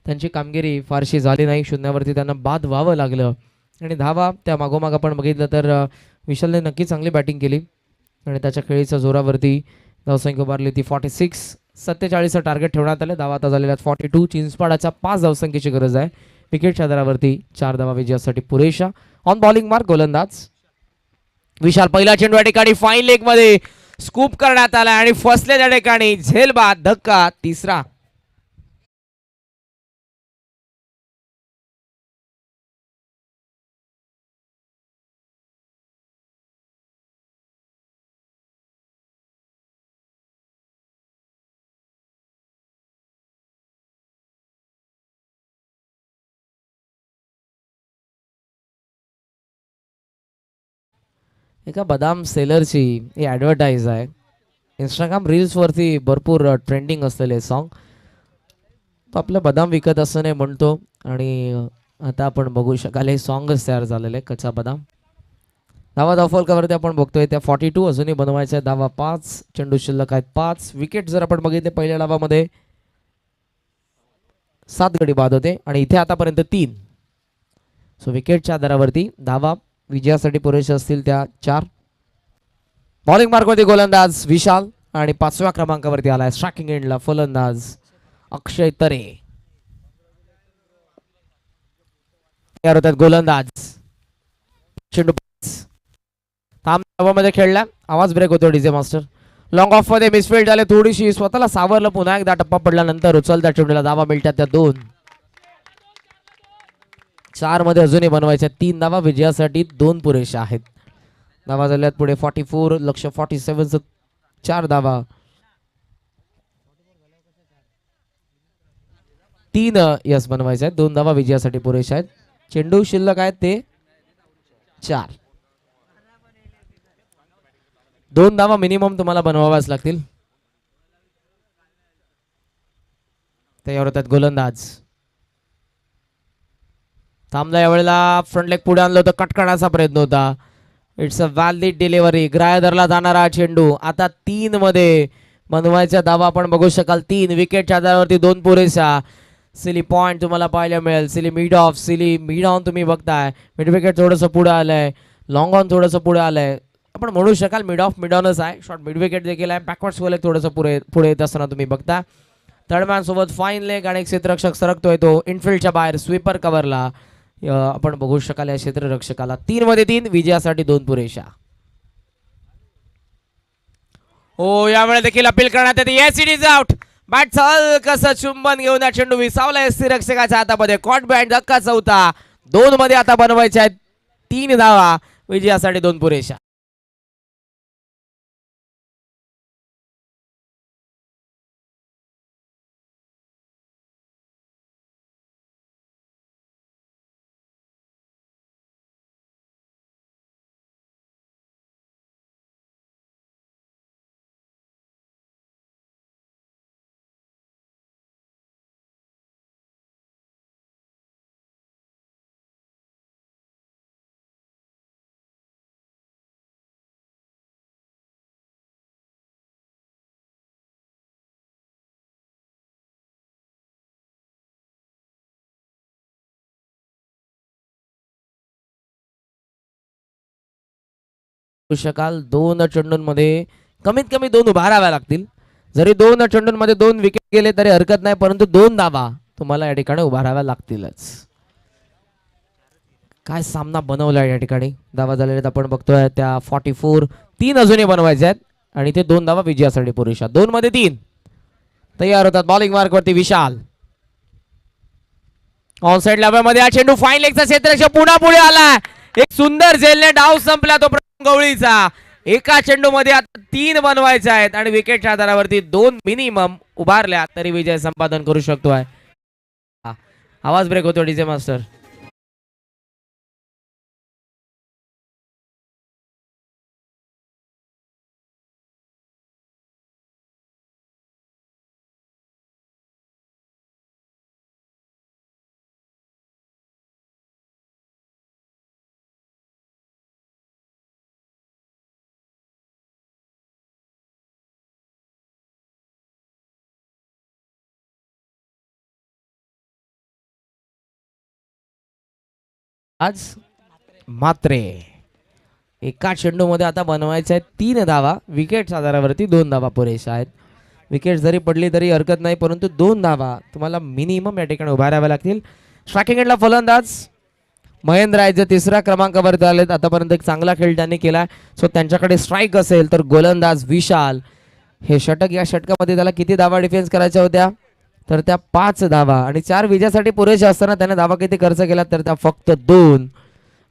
त्यांची कामगिरी फारशी झाली नाही, शून्यावरती त्यांना बाद व्हावं लागलं आणि धावा त्या मागोमाग आपण बघितलं तर विशालने नक्की चांगली बॅटिंग केली आणि त्याच्या खेळीच्या जोरावरती धावसंख्या उभारली ती 46. 47चं टार्गेट ठेवण्यात आलं. धावा आता झालेल्या 42. चिंचपाडाच्या 5 धावसंख्येची गरज आहे. विकेटच्या आधारावरती 4 धावा विजयासाठी पुरेशा. ऑन बॉलिंग मार्क गोलंदाज विशाल. पहिला चेंडू या ठिकाणी फाईन लेग मध्ये स्कूप करण्यात आला आणि फसले त्या ठिकाणी झेलबाद धक्का. तिसरा एका बदाम सेलरची ही ॲडव्हर्टाईज आहे. इंस्टाग्राम रील्सवरती भरपूर ट्रेंडिंग असलेले सॉन्ग. तो आपलं बदाम विकत असं नाही म्हणतो आणि आता आपण बघू शकाल हे सॉन्गच तयार झालेलं आहे, कच्चा बदाम. धावा धावफलकावरती आपण बघतोय त्या 42 अजूनही बनवायच्या धावा 5. चेंडू शिल्लक आहेत 5. विकेट जर आपण बघितले पहिल्या डावामध्ये 7 गडी बाद होते आणि इथे आतापर्यंत 3. सो विकेटच्या आधारावरती धावा विजयासाठी पुरेशा असतील त्या 4. बॉलिंग मार्कवरती गोलंदाज विशाल आणि 5व्या क्रमांकावरती आलाय स्ट्रायकिंग एंडला फलंदाज अक्षय तरे. तयार होतात गोलंदाज. चेंडू थांबमध्ये खेळला. आवाज ब्रेक होतो डीजे मास्टर. लॉंग ऑफ मध्ये मिसफील्ड झाले, थोडीशी स्वतःला सावरलं. पुन्हा एकदा टप्पा पडल्यानंतर उचलत्या चेंडूला धावा मिळतात त्या 2. 4 मध्ये अजूनही बनवायच्या 3 धावा विजयासाठी 2 पुरेशा आहेत. धावा झाल्यात पुढे 44 लक्ष 47 4 धावा 3 यस बनवायचे आहेत. 2 धावा विजयासाठी पुरेशा आहेत. चेंडू शिल्लक आहेत ते 4. 2 धावा मिनिमम तुम्हाला बनवाव्याच लागतील. तयार होतात गोलंदाज. थांबला यावेळेला फ्रंट लेग पुढे आणलं होतं, कट करण्याचा प्रयत्न होता. It's a valid delivery. ग्रायदरला जाणारा चेंडू आता 3 मध्ये बनवायचा धावा आपण बघू शकाल. 3 विकेटच्या आधारावरती 2 पुरेशा. सिली पॉइंट तुम्हाला पाहायला मिळेल. सिली मिड ऑन तुम्ही बघताय. मिड विकेट थोडंसं पुढे आलंय. लॉंग ऑन थोडंसं पुढे आलंय. आपण म्हणू शकाल मिड ऑनच आहे. शॉर्ट मिड विकेट देखील आहे. बॅकवर्ड स्कोअर थोडंसं पुढे येत असताना तुम्ही बघता. थर्ड मॅन सोबत फाईन लेग आणि एक क्षेत्ररक्षक सरकतोय तो इनफिल्डच्या बाहेर स्वीपर कव्हरला. आपण बघू शकाल या क्षेत्ररक्षकाला. 3 मध्ये 3 विजयासाठी 2 पुरेशा. हो यावेळी देखील अपील करण्यात येते. Yes it is out. Bat कसं चुंबन घेऊन चेंडू विसावला रक्षकाच्या हातामध्ये. कॉट बॅट धक्का चौथा. 2 मध्ये आता बनवायचे आहेत 3 धावा. विजयासाठी 2 पुरेशा. शकाल 2 चेंडूंमध्ये कमीत कमी 2 उभाराव्या लागतील. जरी 2 चेंडूंमध्ये 2 विकेट गेले तरी हरकत नाही, परंतु 2 धावा तुम्हाला या ठिकाणी उभाराव्या लागतीलच. काय सामना बनवलाय या ठिकाणी. धावा झालेल्या आपण बघतोय त्या 44. 3 अजूनही बनवायचे आहेत आणि ते 2 धावा विजयासाठी पुरेशा. 2 मध्ये 3 तयार होतात. बॉलिंग मार्क वरती विशाल. ऑन साइड लेवलमध्ये हा चेंडू फाईन लेगचा क्षेत्ररक्षक पुन्हा पुढे आलाय. एक सुंदर झेलने डाव संपला तो गवळीचा. एका चेंडू मध्ये आता 3 बनवायचे आहेत आणि विकेटच्या आधारावरती 2 मिनिमम उभारल्या तरी विजय संपादन करू शकतोय. आवाज ब्रेक होतो डीजे मास्टर. आज मात्रे एका चेंडूमध्ये आता बनवायचे आहेत 3 धावा. विकेटच्या आधारावरती 2 धावा पुरेशा आहेत. विकेट जरी पडली तरी हरकत नाही, परंतु 2 धावा तुम्हाला मिनिमम या ठिकाणी उभाराव्या लागतील. स्ट्रायकिंग एंडला फलंदाज महेंद्र आहे जे 3ऱ्या क्रमांकावरती आलेत. आतापर्यंत एक चांगला खेळ त्यांनी केला. सो त्यांच्याकडे स्ट्राईक असेल तर गोलंदाज विशाल हे षटक. या षटकामध्ये त्याला किती धावा डिफेन्स करायच्या होत्या तर त्या 5 धावा आणि 4 विजयासाठी पुरेशा असताना त्याने धावा किती खर्च केला तर त्या फक्त 2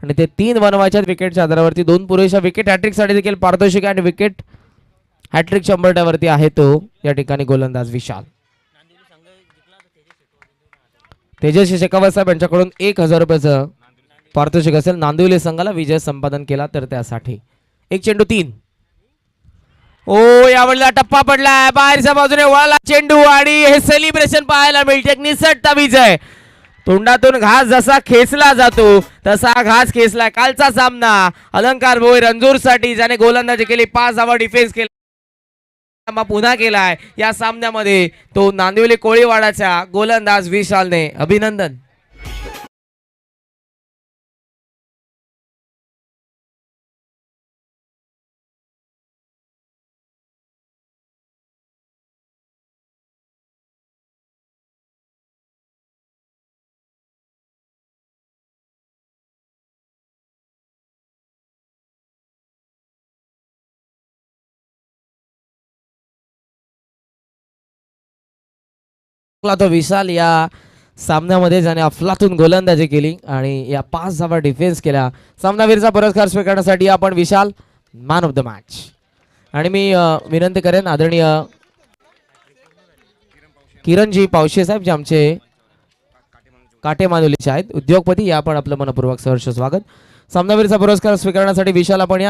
आणि ते 3 बनवायच्या विकेटच्या आधारावरती 2 पुरेशा. विकेट हॅट्रिक साठी देखील पारदर्शक आणि विकेट हॅट्रिक 100 वरती आहे तो या ठिकाणी गोलंदाज विशाल. तेजस्वी शेखावत साहेब यांच्याकडून 1000 रुपयाचं पारितोषिक असेल. नांदिवली संघाला विजय संपादन केला तर त्यासाठी. 1 चेंडू 3. ओ यावेळेला टप्पा पडलाय. बाहेरच्या बाजूने वळाला चेंडू आणि हे सेलिब्रेशन पाहायला मिळते. निसटता विजय. तोंडातून घास जसा खेचला जातो तसा घास खेचलाय. कालचा सामना अलंकार भोई रणजूर साठी ज्याने गोलंदाजी केली 5 धावा डिफेन्स केला पुन्हा केलाय. या सामन्यामध्ये तो नांदिवली कोळीवाडाच्या गोलंदाज विशालने अभिनंदन. तो विशाल या सामन्यामध्ये ज्याने अफलातून गोलंदाजी केली आणि या 5 धावा डिफेन्स केल्या. सामनावीरचा पुरस्कार स्वीकारण्यासाठी आपण विशाल मॅन ऑफ द मॅच. आणि मी विनंती करेन आदरणीय किरणजी पावशे साहेब जे आमचे काटेमानुलीचे आहेत उद्योगपती, या आपण आपलं मनपूर्वक सहर्ष स्वागत. सामनावीरचा पुरस्कार स्वीकारण्यासाठी विशाल आपण या.